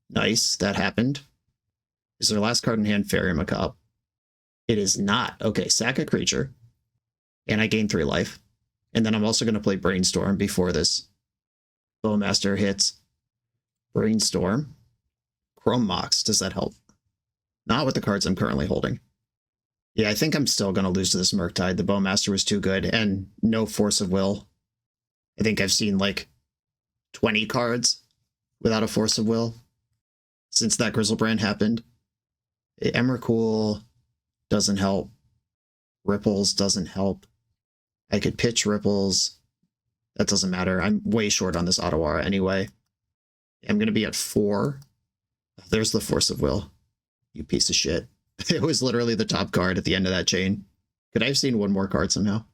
Nice, that happened. Is their last card in hand Fairy Macabre? It is not. Okay, sack a creature. And I gain 3 life. And then I'm also going to play Brainstorm before this Bowmaster hits. Brainstorm. Chrome Mox, does that help? Not with the cards I'm currently holding. Yeah, I think I'm still going to lose to this Murktide. The Bowmaster was too good, and no Force of Will. I think I've seen like 20 cards without a Force of Will since that Grizzlebrand happened. Emrakul doesn't help. Ripples doesn't help. I could pitch Ripples. That doesn't matter. I'm way short on this Otawara anyway. I'm going to be at 4. There's the Force of Will. You piece of shit. It was literally the top card at the end of that chain. Could I have seen one more card somehow?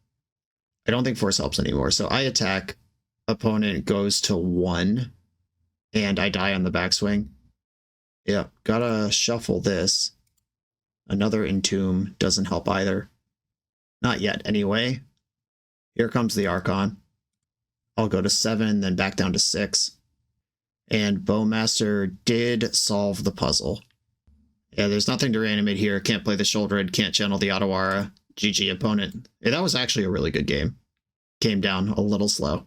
I don't think Force helps anymore. So I attack. Opponent goes to 1. And I die on the backswing. Yeah, gotta shuffle this. Another Entomb doesn't help either. Not yet, anyway. Here comes the Archon. I'll go to 7, then back down to 6. And Bowmaster did solve the puzzle. Yeah, there's nothing to reanimate here. Can't play the Shieldred, can't channel the Otawara. GG opponent. Yeah, that was actually a really good game. Came down a little slow.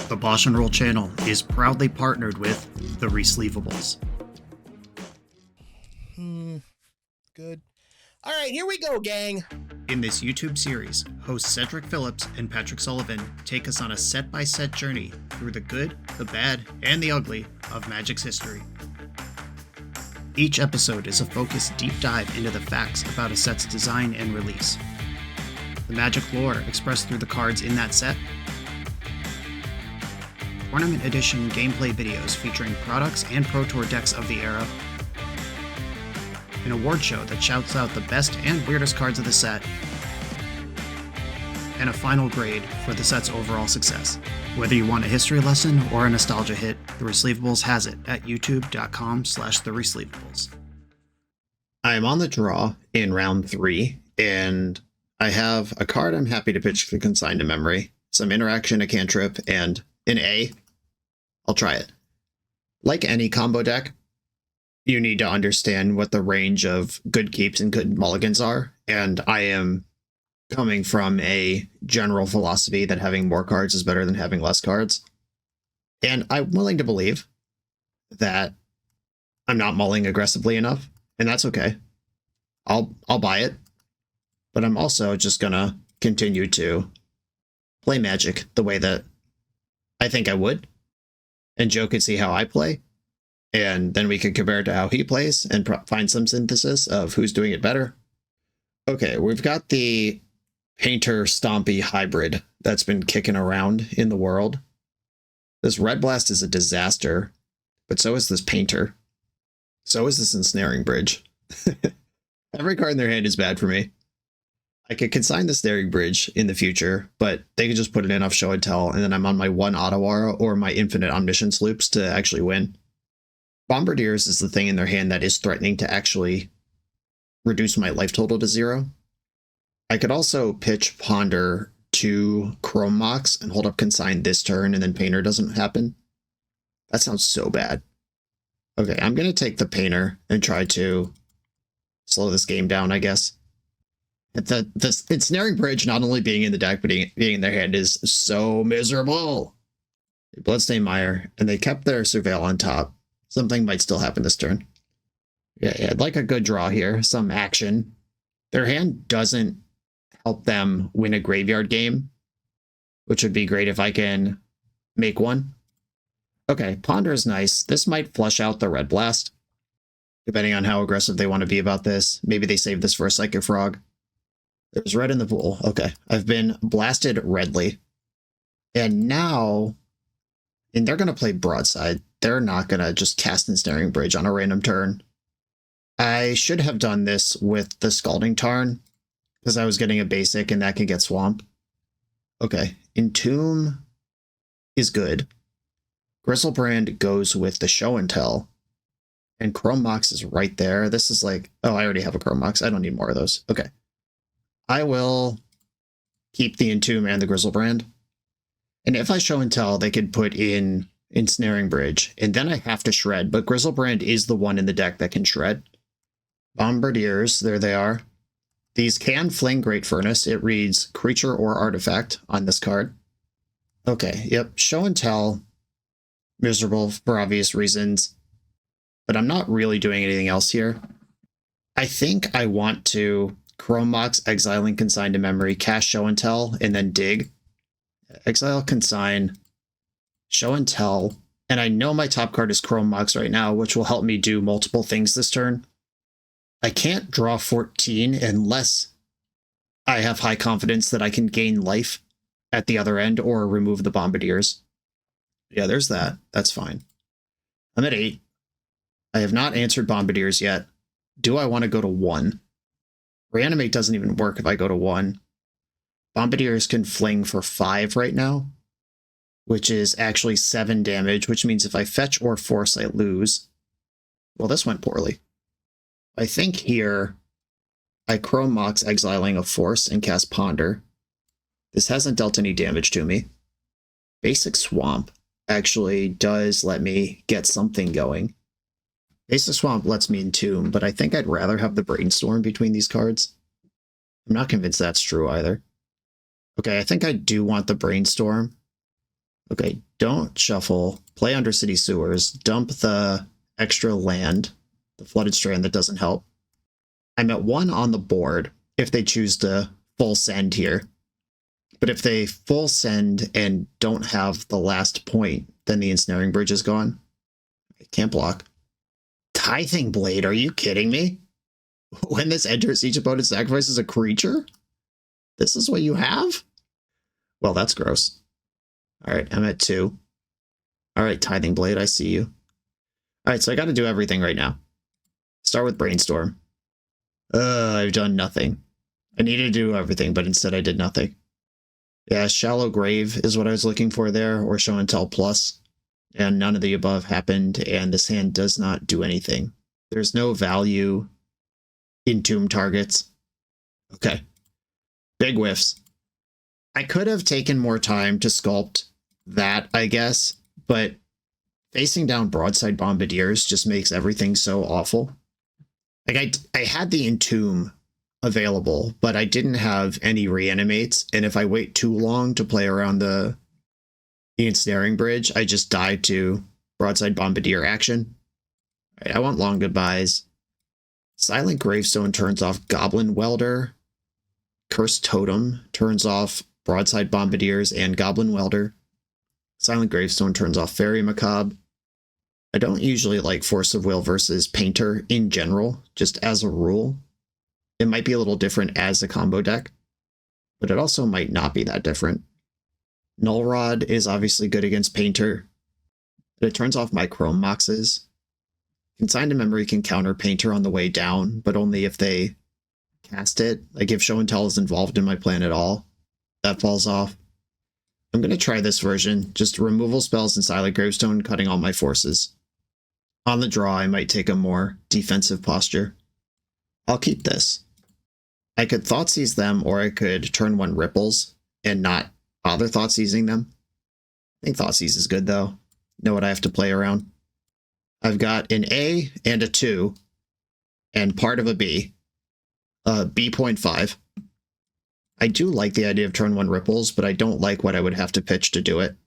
The BoshNRoll channel is proudly partnered with the Resleevables. Good. All right, here we go, gang. In this YouTube series, hosts Cedric Phillips and Patrick Sullivan take us on a set-by-set journey through the good, the bad, and the ugly of Magic's history. Each episode is a focused deep dive into the facts about a set's design and release, the Magic lore expressed through the cards in that set, Tournament Edition gameplay videos featuring products and Pro Tour decks of the era, an award show that shouts out the best and weirdest cards of the set, and a final grade for the set's overall success. Whether you want a history lesson or a nostalgia hit, The Resleevables has it at youtube.com/theresleevables. I am on the draw in round 3, and I have a card I'm happy to pitch for Consign to Memory, some interaction, a cantrip, and an A. I'll try it. Like any combo deck, you need to understand what the range of good keeps and good mulligans are, and I am coming from a general philosophy that having more cards is better than having less cards. And I'm willing to believe that I'm not mulling aggressively enough, and that's okay. I'll buy it. But I'm also just gonna continue to play Magic the way that I think I would, and Joe could see how I play. And then we could compare it to how he plays and find some synthesis of who's doing it better. Okay, we've got the Painter Stompy hybrid that's been kicking around in the world. This Red Blast is a disaster, but so is this Painter. So is this Ensnaring Bridge. Every card in their hand is bad for me. I could consign the Snaring Bridge in the future, but they could just put it in off show and tell, and then I'm on my one Ottawara or my infinite Omniscience loops to actually win. Bombardiers is the thing in their hand that is threatening to actually reduce my life total to 0. I could also pitch Ponder to Chrome Mox and hold up Consign this turn, and then Painter doesn't happen. That sounds so bad. Okay, I'm going to take the Painter and try to slow this game down, I guess. The Ensnaring Bridge not only being in the deck, but being in their hand is so miserable. Bloodstained Mire, and they kept their Surveil on top. Something might still happen this turn. Yeah, I'd like a good draw here, some action. Their hand doesn't help them win a graveyard game, which would be great if I can make one. Okay, Ponder is nice. This might flush out the Red Blast, depending on how aggressive they want to be about this. Maybe they save this for a Psychic Frog. There's red in the pool. Okay, I've been blasted redly. And now, and they're going to play Broadside. They're not going to just cast Ensnaring Bridge on a random turn. I should have done this with the Scalding Tarn, because I was getting a basic and that can get swamped. Okay, Entomb is good. Griselbrand goes with the Show and Tell. And Chrome Mox is right there. This is like, oh, I already have a Chrome Mox. I don't need more of those. Okay. I will keep the Entomb and the Griselbrand. And if I Show and Tell, they could put in Ensnaring Bridge, and then I have to shred, but Griselbrand is the one in the deck that can shred. Bombardiers, there they are. These can fling Great Furnace. It reads creature or artifact on this card. Okay, yep, Show and Tell. Miserable for obvious reasons, but I'm not really doing anything else here. I think I want to Chrome Mox, Exiling Consign to Memory, cast Show and Tell, and then dig. Exile, Consign, Show and Tell, and I know my top card is Chrome Mox right now, which will help me do multiple things this turn. I can't draw 14 unless I have high confidence that I can gain life at the other end or remove the Bombardiers. Yeah, there's that. That's fine. I'm at 8. I have not answered Bombardiers yet. Do I want to go to 1? Reanimate doesn't even work if I go to 1. Bombardiers can fling for 5 right now, which is actually 7 damage, which means if I fetch or force, I lose. Well, this went poorly. I think here, I Chrome Mox, exiling a force and cast Ponder. This hasn't dealt any damage to me. Basic Swamp actually does let me get something going. Basic Swamp lets me Entomb, but I think I'd rather have the Brainstorm between these cards. I'm not convinced that's true either. Okay, I think I do want the Brainstorm. Okay, don't shuffle. Play Undercity Sewers. Dump the extra land, the Flooded Strand that doesn't help. I'm at 1 on the board if they choose to full send here. But if they full send and don't have the last point, then the Ensnaring Bridge is gone. I can't block. Tithing Blade, are you kidding me? When this enters, each opponent sacrifices a creature? This is what you have? Well, that's gross. Alright, I'm at 2. Alright, Tithing Blade, I see you. Alright, so I gotta do everything right now. Start with Brainstorm. I've done nothing. I needed to do everything, but instead I did nothing. Yeah, Shallow Grave is what I was looking for there, or Show and Tell Plus. And none of the above happened, and this hand does not do anything. There's no value in tomb targets. Okay. Big whiffs. I could have taken more time to sculpt that, I guess, but facing down Broadside Bombardiers just makes everything so awful. Like, I had the Entomb available, but I didn't have any Reanimates, and if I wait too long to play around the Ensnaring Bridge, I just die to Broadside Bombardier action. All right, I want Long Goodbyes. Silent Gravestone turns off Goblin Welder. Cursed Totem turns off Broadside Bombardiers and Goblin Welder. Silent Gravestone turns off Fairy Macabre. I don't usually like Force of Will versus Painter in general, just as a rule. It might be a little different as a combo deck, but it also might not be that different. Null Rod is obviously good against Painter, but it turns off my Chrome Moxes. Consigned to Memory can counter Painter on the way down, but only if they cast it. Like if Show and Tell is involved in my plan at all, that falls off. I'm going to try this version, just removal spells and Silent Gravestone, cutting all my forces. On the draw, I might take a more defensive posture. I'll keep this. I could Thoughtseize them, or I could turn 1 Ripples and not bother Thoughtseizing them. I think Thoughtseize is good, though. Know what I have to play around. I've got an A and a 2, and part of a B. B.5. I do like the idea of turn 1 Ripples, but I don't like what I would have to pitch to do it.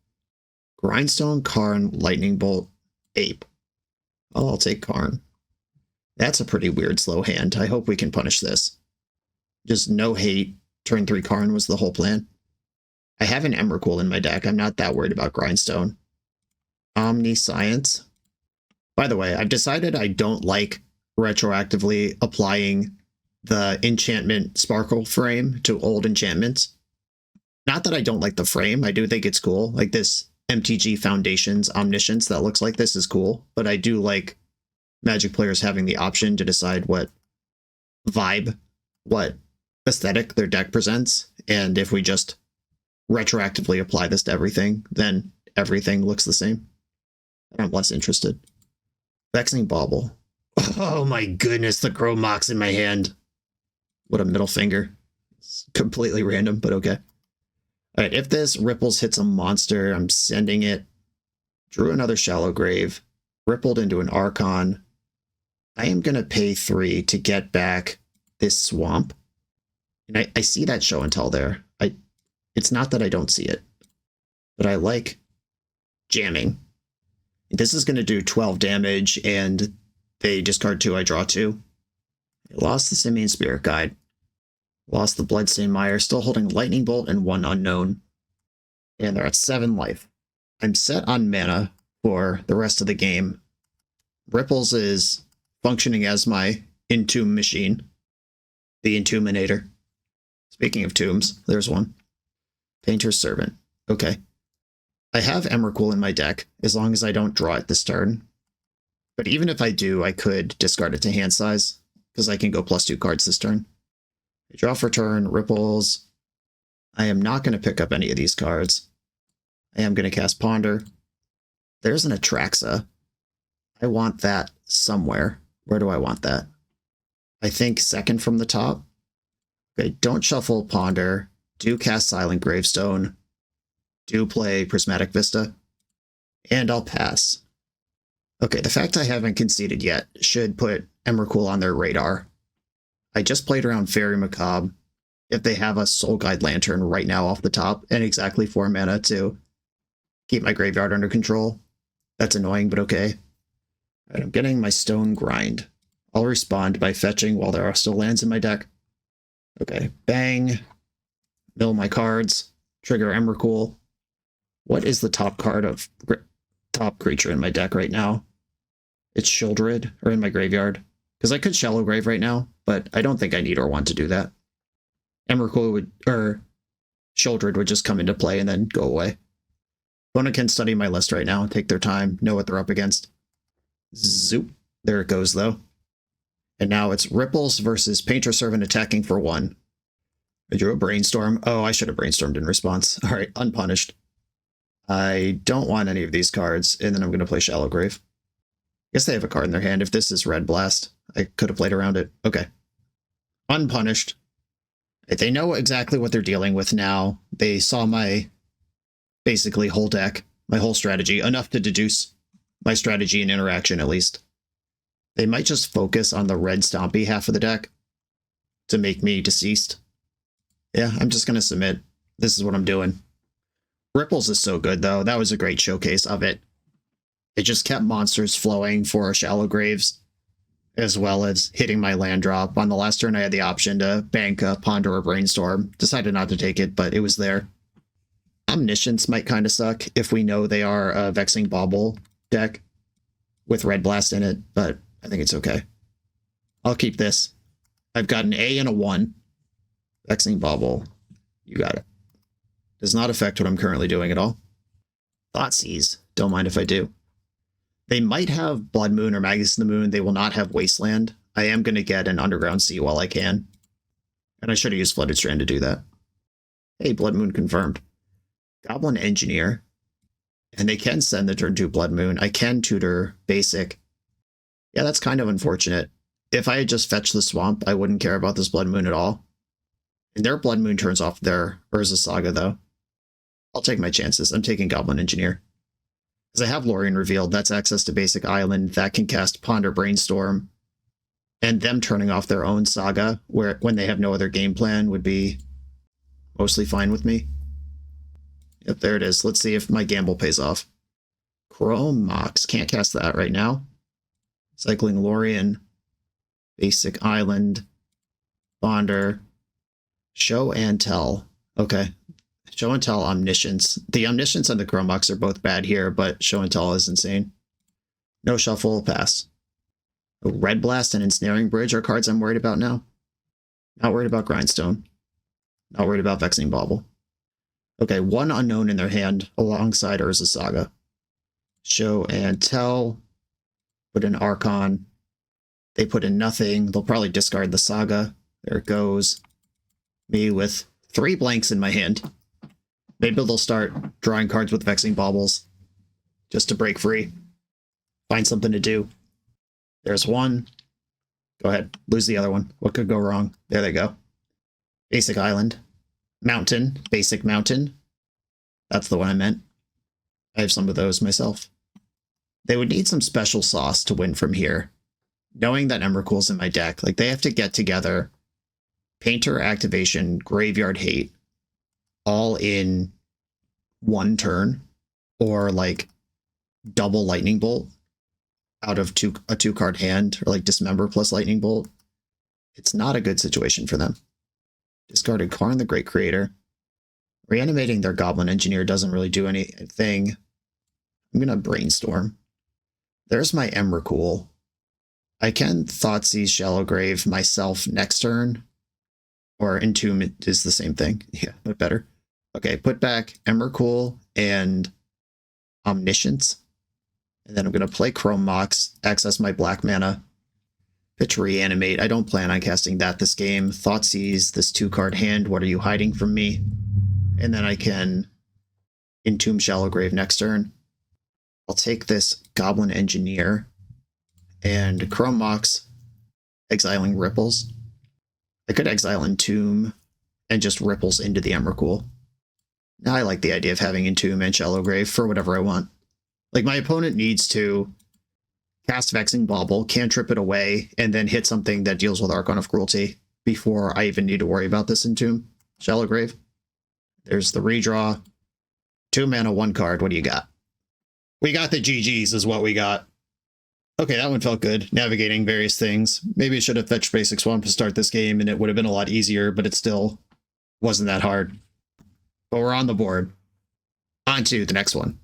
Grindstone, Karn, Lightning Bolt, Ape. Oh, I'll take Karn. That's a pretty weird slow hand. I hope we can punish this. Just no hate. Turn 3 Karn was the whole plan. I have an Emrakul in my deck. I'm not that worried about Grindstone. Omniscience. By the way, I've decided I don't like retroactively applying the enchantment sparkle frame to old enchantments. Not that I don't like the frame. I do think it's cool. Like this MTG Foundations Omniscience that looks like this is cool, but I do like Magic players having the option to decide what vibe, what aesthetic their deck presents, and if we just retroactively apply this to everything, then everything looks the same. And I'm less interested. Vexing Bauble. Oh my goodness, the Chrome Mox in my hand. What a middle finger. It's completely random, but okay. Alright, if this Ripples hits a monster, I'm sending it. Drew another Shallow Grave. Rippled into an Archon. I am going to pay 3 to get back this Swamp. And I see that Show and Tell there. It's not that I don't see it, but I like jamming. This is going to do 12 damage, and they discard 2, I draw 2. I lost the Simian Spirit Guide. Lost the Bloodstained Mire, still holding Lightning Bolt and 1 Unknown. And they're at 7 life. I'm set on mana for the rest of the game. Ripples is functioning as my Entomb machine. The Entombinator. Speaking of tombs, there's one. Painter's Servant. Okay. I have Emrakul in my deck, as long as I don't draw it this turn. But even if I do, I could discard it to hand size, because I can go +2 cards this turn. I draw for turn, Ripples. I am not going to pick up any of these cards. I am going to cast Ponder. There's an Atraxa. I want that somewhere. Where do I want that? I think second from the top. Okay, don't shuffle Ponder. Do cast Silent Gravestone. Do play Prismatic Vista. And I'll pass. Okay, the fact I haven't conceded yet should put Emrakul on their radar. I just played around Fairy Macabre. If they have a Soul Guide Lantern right now off the top, and exactly 4 mana too. keep my graveyard under control. That's annoying, but okay. All right, I'm getting my stone grind. I'll respond by fetching while there are still lands in my deck. Okay, bang. Mill my cards. Trigger Emrakul. What is the top creature in my deck right now? It's Sheoldred, or in my graveyard. Because I could Shallow Grave right now, but I don't think I need or want to do that. Emrakul would, or Sheoldred would just come into play and then go away. Opponent can study my list right now, take their time, know what they're up against. Zoop. There it goes, though. And now it's Ripples versus Painter Servant attacking for 1. I drew a Brainstorm. Oh, I should have brainstormed in response. All right, unpunished. I don't want any of these cards, and then I'm going to play Shallow Grave. I guess they have a card in their hand. If this is Red Blast, I could have played around it. Okay. Unpunished. They know exactly what they're dealing with now. They saw my basically whole deck, my whole strategy, enough to deduce my strategy and interaction at least. They might just focus on the red stompy half of the deck to make me deceased. Yeah, I'm just going to submit. This is what I'm doing. Ripples is so good, though. That was a great showcase of it. It just kept monsters flowing for Shallow Graves, as well as hitting my land drop. On the last turn, I had the option to bank a Ponder or Brainstorm. Decided not to take it, but it was there. Omniscience might kind of suck if we know they are a Vexing Bauble deck with Red Blast in it, but I think it's okay. I'll keep this. I've got an A and a 1. Vexing Bauble. You got it. Does not affect what I'm currently doing at all. Thoughtseize. Don't mind if I do. They might have Blood Moon or Magus in the Moon. They will not have Wasteland. I am going to get an Underground Sea while I can. And I should have used Flooded Strand to do that. Hey, Blood Moon confirmed. Goblin Engineer. And they can send the turn 2 Blood Moon. I can tutor Basic. Yeah, that's kind of unfortunate. If I had just fetched the Swamp, I wouldn't care about this Blood Moon at all. And their Blood Moon turns off their Urza Saga, though. I'll take my chances. I'm taking Goblin Engineer. Because I have Lorien revealed. That's access to Basic Island. That can cast Ponder Brainstorm. And them turning off their own Saga, when they have no other game plan, would be mostly fine with me. Yep, there it is. Let's see if my gamble pays off. Chrome Mox. Can't cast that right now. Cycling Lorien. Basic Island. Ponder. Show and Tell. Okay. Show and Tell, Omniscience. The Omniscience and the Chrome Mox are both bad here, but Show and Tell is insane. No Shuffle, pass. Red Blast and Ensnaring Bridge are cards I'm worried about now. Not worried about Grindstone. Not worried about Vexing Bauble. Okay, 1 unknown in their hand alongside Urza Saga. Show and Tell. Put in Archon. They put in nothing. They'll probably discard the Saga. There it goes. Me with 3 blanks in my hand. Maybe they'll start drawing cards with Vexing Baubles just to break free. Find something to do. There's 1. Go ahead. Lose the other one. What could go wrong? There they go. Basic Island. Mountain. Basic Mountain. That's the one I meant. I have some of those myself. They would need some special sauce to win from here. Knowing that Emrakul's in my deck, like they have to get together Painter Activation, Graveyard Hate, all in 1 turn, or like double Lightning Bolt out of a 2-card hand, or like Dismember plus Lightning Bolt. It's not a good situation for them. Discarded Karn the Great Creator. Reanimating their Goblin Engineer doesn't really do anything. I'm going to Brainstorm. There's my Emrakul. I can Thoughtseize Shallow Grave myself next turn. Or Entomb is the same thing. Yeah, but better. Okay, put back Emrakul and Omniscience. And then I'm going to play Chrome Mox, access my black mana. Pitch Reanimate. I don't plan on casting that this game. Thoughtseize, this 2-card hand. What are you hiding from me? And then I can Entomb Shallow Grave next turn. I'll take this Goblin Engineer and Chrome Mox, exiling Ripples. I could exile Entomb and just Ripples into the Emrakul. Now I like the idea of having Entomb and Shallow Grave for whatever I want. Like, my opponent needs to cast Vexing Bauble, cantrip it away, and then hit something that deals with Archon of Cruelty before I even need to worry about this Entomb Shallow Grave. There's the redraw. 2 mana, 1 card. What do you got? We got the GGs is what we got. Okay, that one felt good. Navigating various things. Maybe I should have fetched basic swamp to start this game and it would have been a lot easier, but it still wasn't that hard. But we're on the board. On to the next one.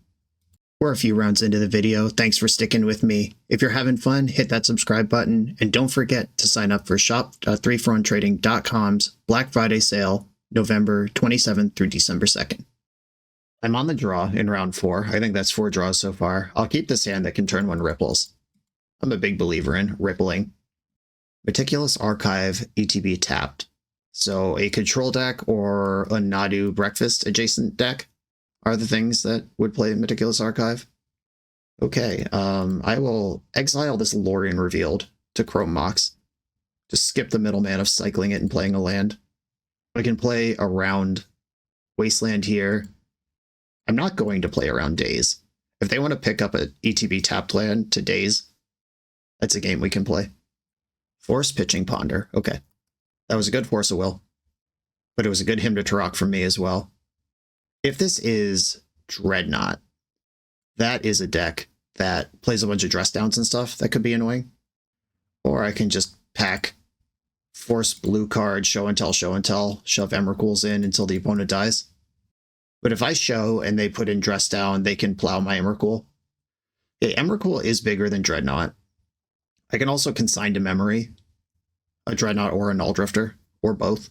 We're a few rounds into the video. Thanks for sticking with me. If you're having fun, hit that subscribe button and don't forget to sign up for shop.3frontrading.com's Black Friday sale, November 27th through December 2nd. I'm on the draw in round 4. I think that's 4 draws so far. I'll keep this hand that can turn 1 ripples. I'm a big believer in rippling. Meticulous Archive ETB tapped. So a control deck or a Nadu Breakfast adjacent deck are the things that would play Meticulous Archive. Okay, I will exile this Lorien Revealed to Chrome Mox. Just skip the middleman of cycling it and playing a land. I can play around Wasteland here. I'm not going to play around Daze. If they want to pick up an ETB tapped land to Daze, that's a game we can play. Force Pitching Ponder. Okay. That was a good Force of Will. But it was a good Hymn to Turok from me as well. If this is Dreadnought, that is a deck that plays a bunch of dress downs and stuff that could be annoying. Or I can just pack Force blue card, show and tell, shove Emrakul's in until the opponent dies. But if I show and they put in dress down, they can plow my Emrakul. Okay, Emrakul is bigger than Dreadnought. I can also consign to memory a Dreadnought or a Null Drifter, or both.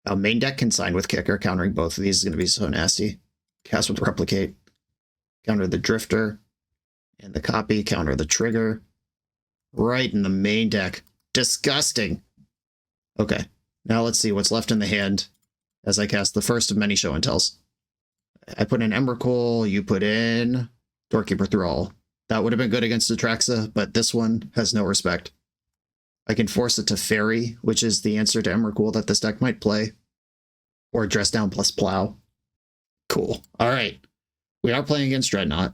Now, main deck consign with Kicker, countering both of these is going to be so nasty. Cast with Replicate, counter the Drifter, and the copy, counter the Trigger. Right in the main deck. Disgusting! Okay, now let's see what's left in the hand as I cast the first of many show and tells. I put in Emrakul, you put in Doorkeeper Thrall. That would have been good against Atraxa, but this one has no respect. I can force it to Fairy, which is the answer to Emrakul that this deck might play. Or Dress Down plus Plow. Cool. Alright. We are playing against Dreadnought.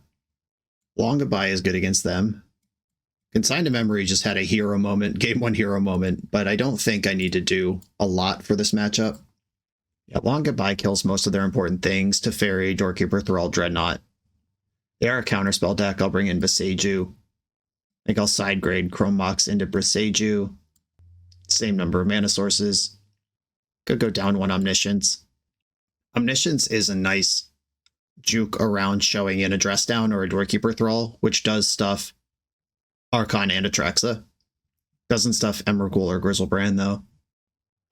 Long Goodbye is good against them. Consign to Memory just had a hero moment, game 1 hero moment, but I don't think I need to do a lot for this matchup. Yeah, Long Goodbye kills most of their important things to Fairy, Doorkeeper, Thrall, Dreadnought. They are a counterspell deck. I'll bring in Viseju. I think I'll side grade Chrome Mox into Viseju. Same number of mana sources. Could go down 1 Omniscience. Omniscience is a nice juke around showing in a Dress Down or a Doorkeeper Thrall, which does stuff Archon and Atraxa. Doesn't stuff Emrakul or Grizzlebrand, though.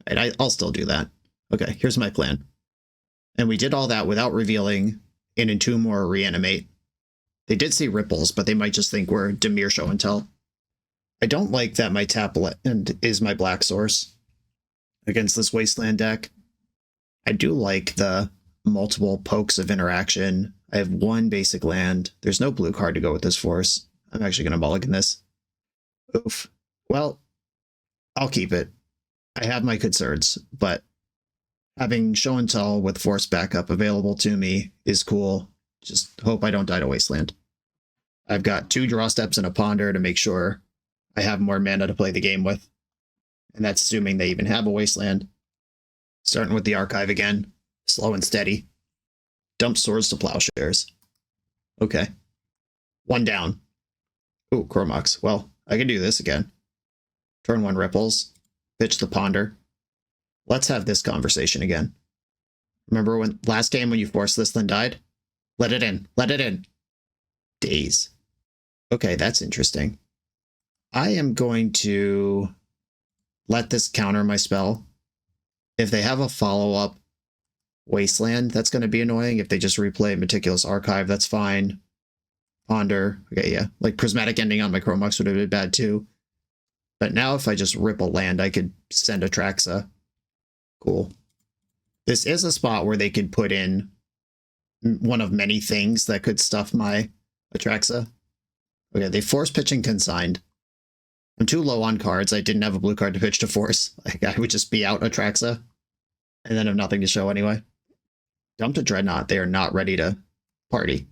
And I'll still do that. Okay, here's my plan. And we did all that without revealing in Entomb or Reanimate. They did see ripples, but they might just think we're Dimir show and tell. I don't like that my tap land is my black source against this Wasteland deck. I do like the multiple pokes of interaction. I have 1 basic land. There's no blue card to go with this force. I'm actually going to mulligan this. Oof. Well, I'll keep it. I have my concerns, but having show and tell with force backup available to me is cool. Just hope I don't die to Wasteland. I've got 2 draw steps and a ponder to make sure I have more mana to play the game with. And that's assuming they even have a Wasteland. Starting with the Archive again. Slow and steady. Dump Swords to Plowshares. Okay. 1 down. Ooh, Chromox. Well, I can do this again. Turn 1 ripples. Pitch the ponder. Let's have this conversation again. Remember when last game when you forced this then died? Let it in. Let it in. Daze. Okay, that's interesting. I am going to let this counter my spell. If they have a follow-up Wasteland, that's going to be annoying. If they just replay Meticulous Archive, that's fine. Ponder. Okay, yeah. Like Prismatic Ending on my Chromox would have been bad too. But now if I just rip a land, I could send Atraxa. Cool. This is a spot where they could put in one of many things that could stuff my Atraxa. Okay, they force pitching consigned. I'm too low on cards. I didn't have a blue card to pitch to force. Like, I would just be out Atraxa. And then have nothing to show anyway. Dump to Dreadnought. They are not ready to party.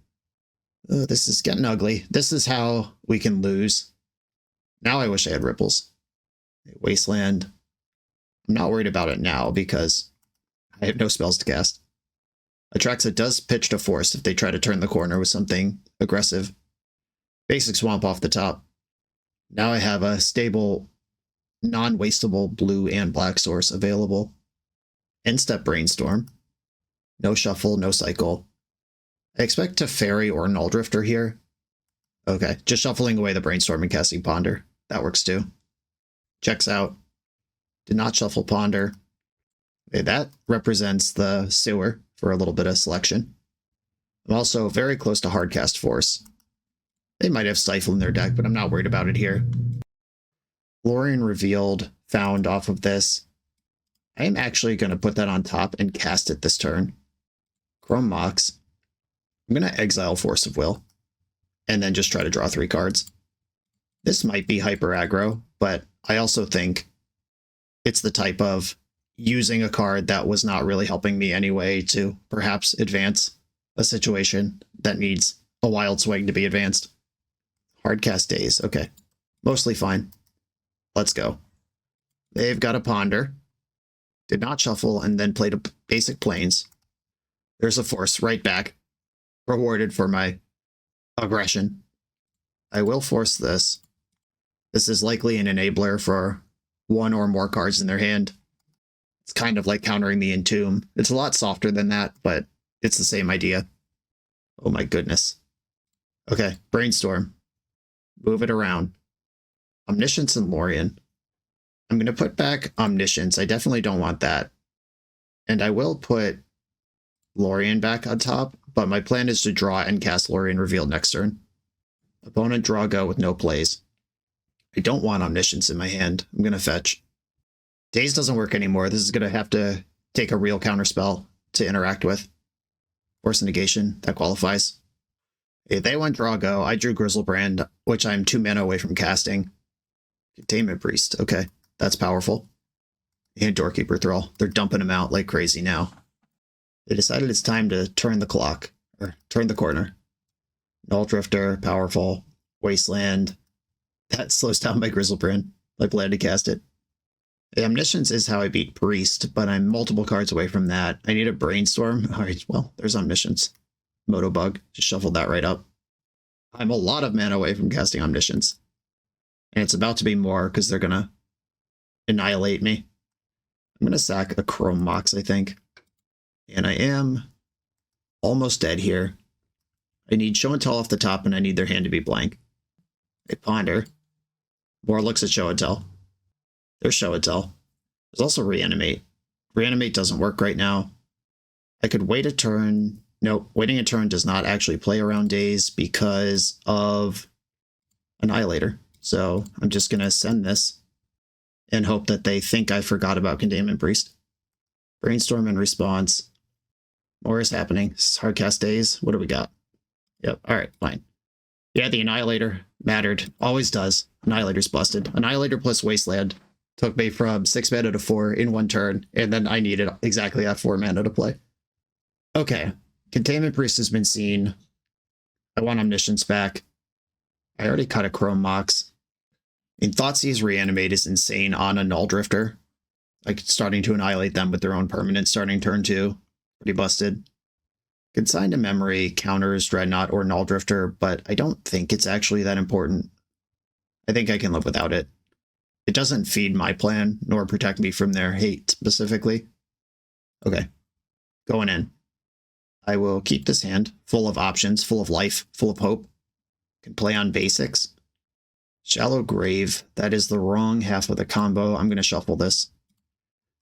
Oh, this is getting ugly. This is how we can lose. Now I wish I had ripples. Wasteland. I'm not worried about it now because I have no spells to cast. Atraxa does pitch to force if they try to turn the corner with something aggressive. Basic Swamp off the top. Now I have a stable, non-wastable blue and black source available. End step Brainstorm. No shuffle, no cycle. I expect to Fairy or Null Drifter here. Okay, just shuffling away the Brainstorm and casting Ponder. That works too. Checks out. Did not shuffle Ponder. Okay, that represents the sewer for a little bit of selection. I'm also very close to Hardcast Force. They might have Stifle in their deck, but I'm not worried about it here. Lorien Revealed found off of this. I am actually going to put that on top and cast it this turn. Chrome Mox. I'm going to exile Force of Will. And then just try to draw 3 cards. This might be hyper aggro, but I also think it's the type of using a card that was not really helping me anyway to perhaps advance a situation that needs a wild swing to be advanced. Hardcast Days, okay. Mostly fine. Let's go. They've got a Ponder. Did not shuffle and then played a basic Plains. There's a Force right back. Rewarded for my aggression. I will force this. This is likely an enabler for 1 or more cards in their hand. It's kind of like countering the Entomb. It's a lot softer than that, but it's the same idea. Oh my goodness. Okay, Brainstorm. Move it around. Omniscience and Lorien. I'm going to put back Omniscience. I definitely don't want that. And I will put Lorien back on top, but my plan is to draw and cast Lorien Revealed next turn. Opponent draw go with no plays. I don't want Omniscience in my hand. I'm going to fetch. Daze doesn't work anymore. This is going to have to take a real counterspell to interact with. Force Negation, that qualifies. If they went draw go, I drew Grizzlebrand, which I'm 2 mana away from casting. Containment Priest, okay, that's powerful. And Doorkeeper Thrall, they're dumping him out like crazy now. They decided it's time to turn the clock, or turn the corner. Null Drifter, powerful. Wasteland, that slows down my Grizzlebrand. I plan to cast it. Omniscience is how I beat Priest, but I'm multiple cards away from that. I need a Brainstorm. All right, well, there's Omniscience. Motobug, just shuffled that right up. I'm a lot of mana away from casting Omniscience. And it's about to be more because they're going to annihilate me. I'm going to sack a Chrome Mox, I think. And I am almost dead here. I need Show and Tell off the top, and I need their hand to be blank. I Ponder. More looks at Show and Tell. There's Show and Tell. There's also Reanimate. Reanimate doesn't work right now. I could wait a turn. Nope, waiting a turn does not actually play around Days because of Annihilator. So I'm just going to send this and hope that they think I forgot about Containment Priest. Brainstorm in response. More is happening. Hardcast Days. What do we got? Yep, alright, fine. Yeah, the Annihilator mattered. Always does. Annihilator's busted. Annihilator plus Wasteland took me from 6 mana to 4 in 1 turn, and then I needed exactly that 4 mana to play. Okay, Containment Priest has been seen. I want Omniscience back. I already cut a Chrome Mox. In Thoughtseize, Reanimate is insane on a Null Drifter. Like, starting to annihilate them with their own permanent starting turn 2. Pretty busted. Consign to Memory counters Dreadnought or Null Drifter, but I don't think it's actually that important. I think I can live without it. It doesn't feed my plan, nor protect me from their hate specifically. Okay. Going in. I will keep this hand full of options, full of life, full of hope. Can play on basics. Shallow Grave. That is the wrong half of the combo. I'm going to shuffle this.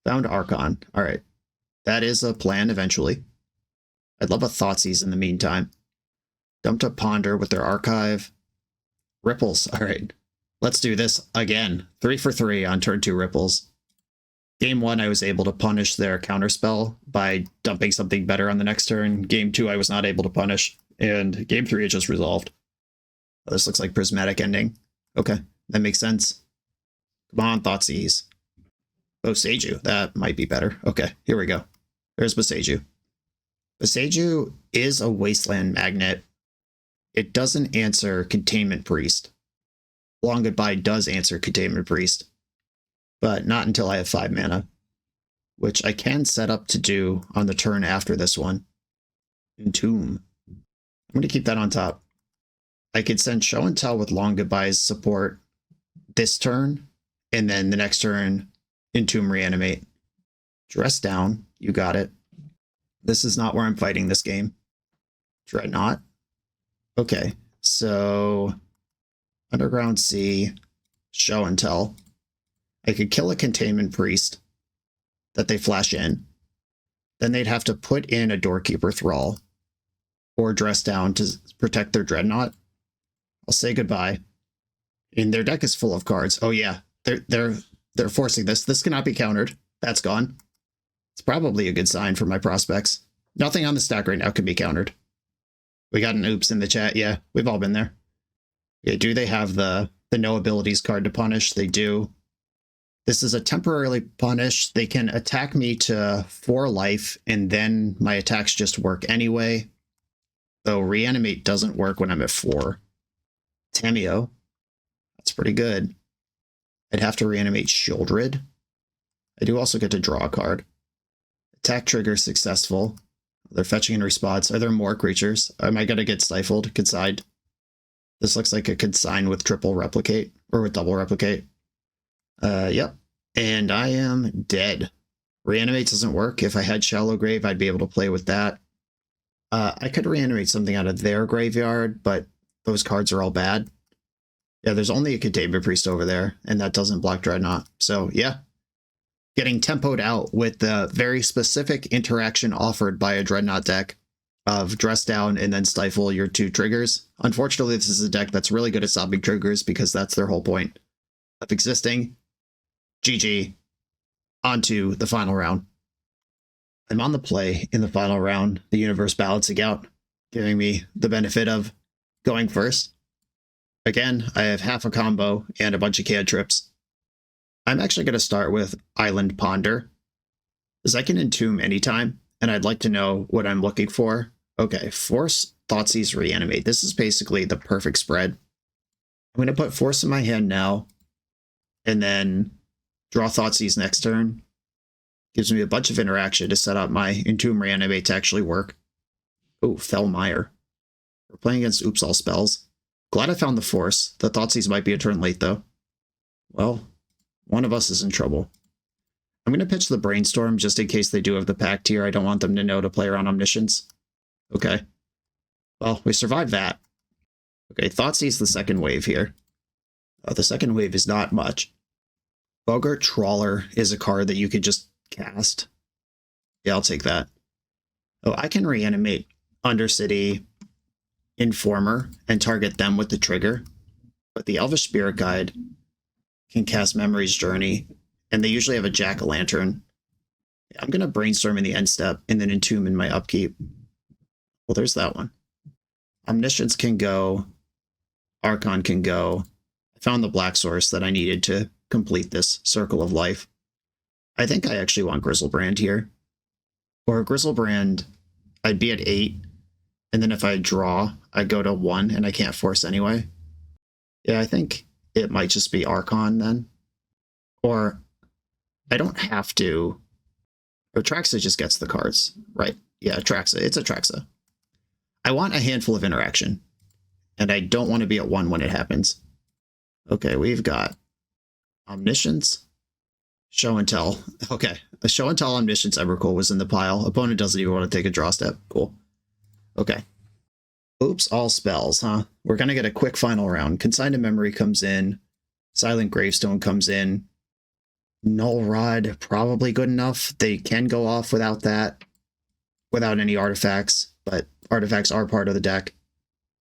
Found Archon. All right. That is a plan eventually. I'd love a Thoughtseize in the meantime. Dumped a Ponder with their Archive. Ripples. All right. Let's do this again. 3 for 3 on turn 2 Ripples. Game 1, I was able to punish their counterspell by dumping something better on the next turn. Game 2, I was not able to punish. And Game 3, it just resolved. Oh, this looks like Prismatic Ending. Okay, that makes sense. Come on, Thoughtseize. Boseiju, that might be better. Okay, here we go. There's Boseiju. Boseiju is a Wasteland Magnet. It doesn't answer Containment Priest. Long Goodbye does answer Containment Priest, but not until I have 5 mana, which I can set up to do on the turn after this one. Entomb. I'm going to keep that on top. I could send Show and Tell with Long Goodbyes support this turn, and then the next turn, Entomb Reanimate. Dress Down, you got it. This is not where I'm fighting this game. Dreadnought. Okay, so Underground Sea, Show and Tell. I could kill a Containment Priest that they flash in. Then they'd have to put in a Doorkeeper Thrall or Dress Down to protect their Dreadnought. I'll say goodbye. And their deck is full of cards. Oh yeah, they're forcing this. This cannot be countered. That's gone. It's probably a good sign for my prospects. Nothing on the stack right now can be countered. We got an oops in the chat. Yeah, we've all been there. Okay, do they have the no abilities card to punish? They do. This is a temporarily punish. They can attack me to 4 life, and then my attacks just work anyway. Though Reanimate doesn't work when I'm at 4. Tameo. That's pretty good. I'd have to reanimate Shieldred. I do also get to draw a card. Attack trigger successful. They're fetching in response. Are there more creatures? Am I going to get stifled? Consigned. This looks like a consign with triple replicate, or with double replicate. Yep. And I am dead. Reanimate doesn't work. If I had Shallow Grave, I'd be able to play with that. I could reanimate something out of their graveyard, but those cards are all bad. Yeah, there's only a Containment Priest over there, and that doesn't block Dreadnought. So, yeah. Getting tempoed out with the very specific interaction offered by a Dreadnought deck of Dress Down and then Stifle your 2 triggers. Unfortunately, this is a deck that's really good at stopping triggers because that's their whole point of existing. GG. On to the final round. I'm on the play in the final round, the universe balancing out, giving me the benefit of going first. Again, I have half a combo and a bunch of cantrips. I'm actually going to start with Island Ponder, because I can entomb anytime, and I'd like to know what I'm looking for. Okay, Force, Thoughtseize, Reanimate. This is basically the perfect spread. I'm going to put Force in my hand now, and then draw Thoughtseize next turn. Gives me a bunch of interaction to set up my Entomb Reanimate to actually work. Oh, Fellmire. We're playing against Oops All Spells. Glad I found the Force. The Thoughtseize might be a turn late, though. Well, one of us is in trouble. I'm going to pitch the Brainstorm just in case they do have the Pact here. I don't want them to know to play around Omniscience. Okay. Well, we survived that. Okay, Thoughtseize the second wave here. The second wave is not much. Bogart Trawler is a card that you could just cast. Yeah, I'll take that. Oh, I can reanimate Undercity Informer and target them with the trigger. But the Elvish Spirit Guide can cast Memory's Journey, and they usually have a Jack-o'-lantern. I'm going to Brainstorm in the end step and then Entomb in my upkeep. Well, there's that one. Omniscience can go. Archon can go. I found the black source that I needed to complete this Circle of Life. I think I actually want Grizzlebrand here. Or Grizzlebrand, I'd be at 8, and then if I draw, I'd go to 1, and I can't force anyway. Yeah, I think it might just be Archon then. Or I don't have to. Atraxa just gets the cards, right? Yeah, Atraxa. It's Atraxa. I want a handful of interaction, and I don't want to be at 1 when it happens. Okay, we've got Omniscience, Show and Tell. Okay, a Show and Tell Omniscience Evercool was in the pile. Opponent doesn't even want to take a draw step. Cool. Okay. Oops, all spells, huh? We're going to get a quick final round. Consign to Memory comes in. Silent Gravestone comes in. Null Rod, probably good enough. They can go off without that, without any artifacts, but artifacts are part of the deck.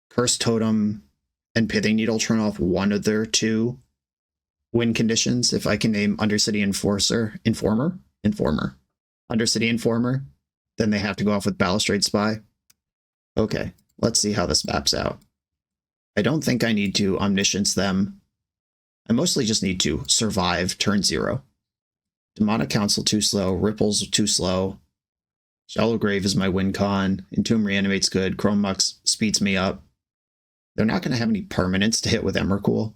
Cursed Totem and Pithing Needle turn off one of their 2 win conditions. If I can name Undercity Informer, Undercity Informer, then they have to go off with Balustrade Spy. Okay, let's see how this maps out. I don't think I need to Omniscience them. I mostly just need to survive turn 0. Demonic Council too slow, Ripples too slow. Shallow Grave is my win con. Entomb Reanimate's good. Chrome Mux speeds me up. They're not going to have any permanents to hit with Emrakul.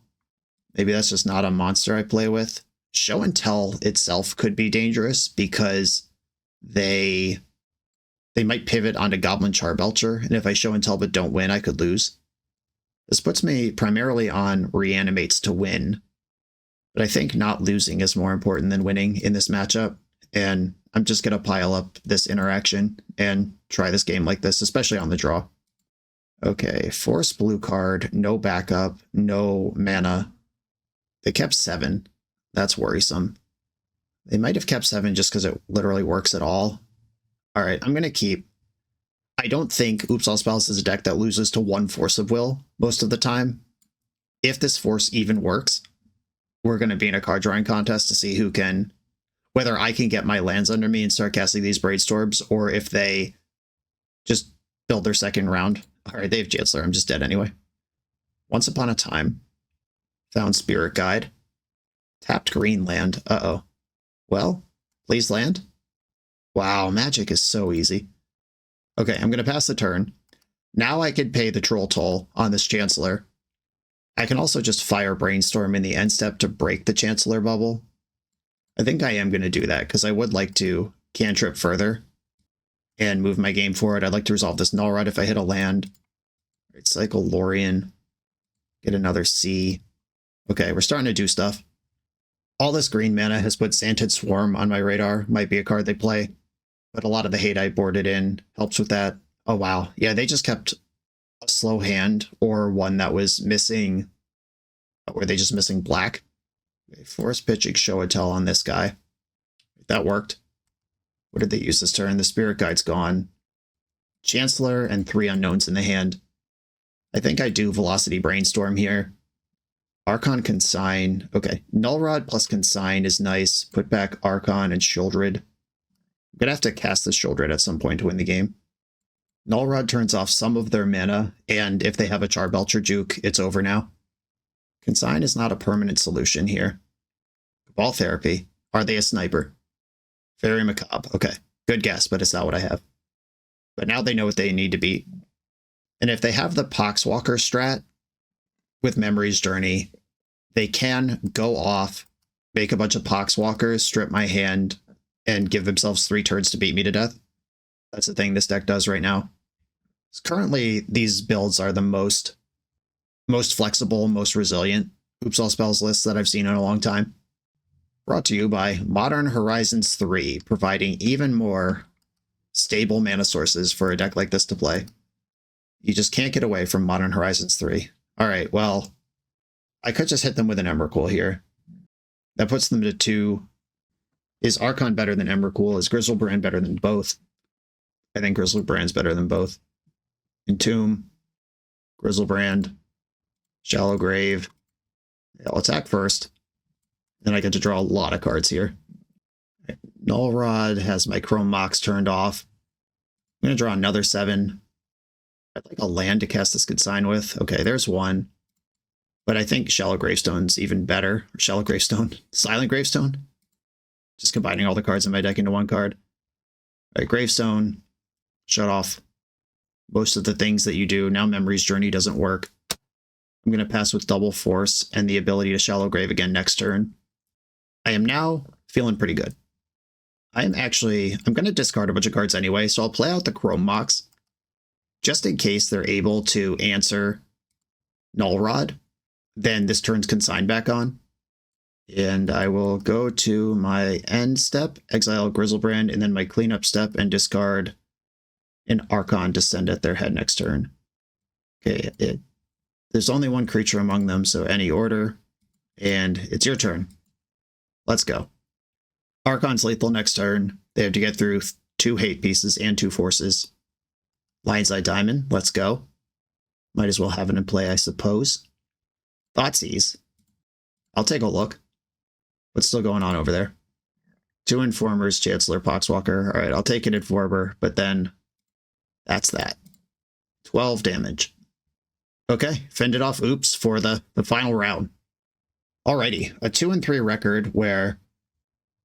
Maybe that's just not a monster I play with. Show and Tell itself could be dangerous because they They might pivot onto Goblin Charbelcher, and if I show and tell but don't win, I could lose. This puts me primarily on Reanimates to win, but I think not losing is more important than winning in this matchup, and I'm just going to pile up this interaction and try this game like this, especially on the draw. Okay, force blue card, no backup, no mana. They kept 7. That's worrisome. They might have kept 7 just because it literally works at all. All right, I'm going to keep. I don't think Oops All Spells is a deck that loses to 1 Force of Will most of the time. If this force even works, we're going to be in a card drawing contest to see who can, whether I can get my lands under me and start casting these Braidstorms, or if they just build their second round. All right, they have Chancellor. I'm just dead anyway. Once upon a time, found Spirit Guide. Tapped green land. Uh-oh. Well, please land. Wow, Magic is so easy. Okay, I'm going to pass the turn. Now I could pay the Troll Toll on this Chancellor. I can also just fire Brainstorm in the end step to break the Chancellor bubble. I think I am going to do that because I would like to cantrip further and move my game forward. I'd like to resolve this Null Rod if I hit a land. Right, cycle Lorien. Get another C. Okay, we're starting to do stuff. All this green mana has put Sanded Swarm on my radar. Might be a card they play, but a lot of the hate I boarded in helps with that. Oh, wow. Yeah, they just kept a slow hand or one that was missing. Were they just missing black? Okay, force pitching Show and Tell on this guy. That worked. What did they use this turn? The Spirit Guide's gone. Chancellor and 3 unknowns in the hand. I think I do Velocity Brainstorm here. Archon Consign. Okay, Null Rod plus Consign is nice. Put back Archon and Shieldred. I'm going to have to cast this Shieldred at some point to win the game. Null Rod turns off some of their mana, and if they have a Charbelcher Juke, it's over now. Consign is not a permanent solution here. Cabal Therapy. Are they a sniper? Very Macabre. Okay, good guess, but it's not what I have. But now they know what they need to beat. And if they have the Poxwalker strat with Memory's Journey, they can go off, make a bunch of Poxwalkers, strip my hand, and give themselves 3 turns to beat me to death. That's the thing this deck does right now. So currently, these builds are the most flexible, most resilient Oops All Spells lists that I've seen in a long time. Brought to you by Modern Horizons 3, providing even more stable mana sources for a deck like this to play. You just can't get away from Modern Horizons 3. All right, well, I could just hit them with an Emrakul here. That puts them to 2. Is Archon better than Emrakul? Is Grizzlebrand better than both? I think Grizzlebrand's better than both. Entomb, Grizzlebrand, Shallow Grave. Yeah, I'll attack first. Then I get to draw a lot of cards here. Right. Null Rod has my Chrome Mox turned off. I'm going to draw another 7. I'd like a land to cast this Consign with. Okay, there's 1. But I think Shallow Gravestone's even better. Or Shallow Gravestone. Silent Gravestone. Just combining all the cards in my deck into 1 card. All right, Gravestone. Shut off most of the things that you do. Now Memory's Journey doesn't work. I'm going to pass with Double Force and the ability to Shallow Grave again next turn. I am now feeling pretty good. I'm going to discard a bunch of cards anyway, so I'll play out the Chrome Mox just in case they're able to answer Null Rod. Then this turns Consign back on. And I will go to my end step, exile Grizzlebrand, and then my cleanup step and discard an Archon to send at their head next turn. Okay, there's only 1 creature among them, so any order. And it's your turn. Let's go. Archon's lethal next turn. They have to get through 2 hate pieces and 2 forces. Lion's Eye Diamond, let's go. Might as well have it in play, I suppose. Thoughtseize. I'll take a look. What's still going on over there? 2 Informers, Chancellor, Poxwalker. All right, I'll take an Informer, but then that's that. 12 damage. Okay, fended off Oops for the final round. Alrighty, a 2-3 record where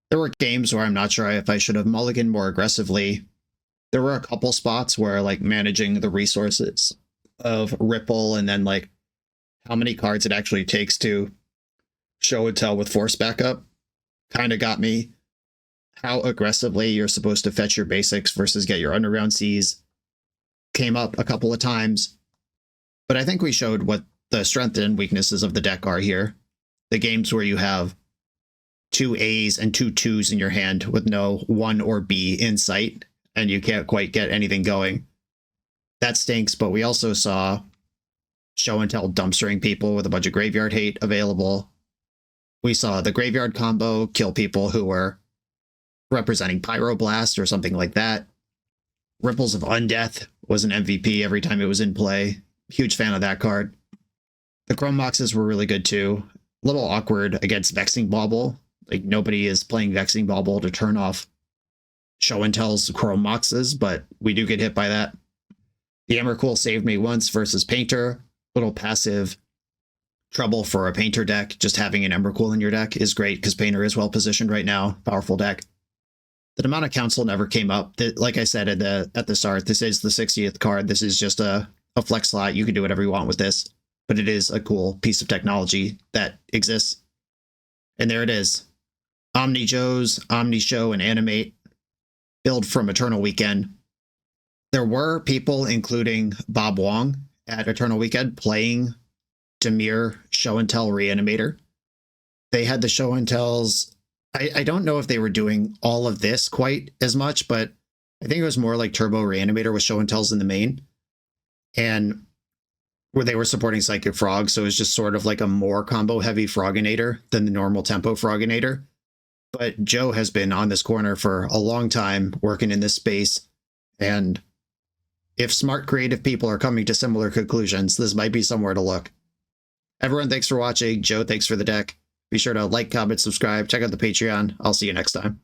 there were games where I'm not sure if I should have mulliganed more aggressively. There were a couple spots where like managing the resources of Ripple and then like how many cards it actually takes to Show and Tell with Force backup kind of got me. how aggressively you're supposed to fetch your basics versus get your underground seas came up a couple of times. But I think we showed what the strengths and weaknesses of the deck are here. The games where you have 2 A's and 2 2s in your hand with no 1 or B in sight, and you can't quite get anything going. That stinks, but we also saw show and tell dumpstering people with a bunch of graveyard hate available. We saw the graveyard combo kill people who were representing Pyroblast or something like that. Ripples of Undeath was an MVP every time it was in play. Huge fan of that card. The Chrome Moxes were really good too. A little awkward against Vexing Bauble. Like, nobody is playing Vexing Bauble to turn off show and tell's Chrome Moxes, but we do get hit by that. The Emrakul saved me once versus Painter. Little passive trouble for a Painter deck. Just having an Emrakul in your deck is great because Painter is well positioned right now. Powerful deck. The Demonic Council never came up. Like I said at the start, this is the 60th card. This is just a flex slot. You can do whatever you want with this, but it is a cool piece of technology that exists. And there it is. Omni-Joe's Omni-Show and Animate build from Eternal Weekend. There were people, including Bob Wong at Eternal Weekend, playing Dimir Show and Tell Reanimator. They had the Show and Tells. I don't know if they were doing all of this quite as much, but I think it was more like Turbo Reanimator with Show and Tells in the main. And where they were supporting Psychic Frog, so it was just sort of like a more combo-heavy Froginator than the normal tempo Froginator. But Joe has been on this corner for a long time, working in this space, and if smart, creative people are coming to similar conclusions, this might be somewhere to look. Everyone, thanks for watching. Joe, thanks for the deck. Be sure to like, comment, subscribe, check out the Patreon. I'll see you next time.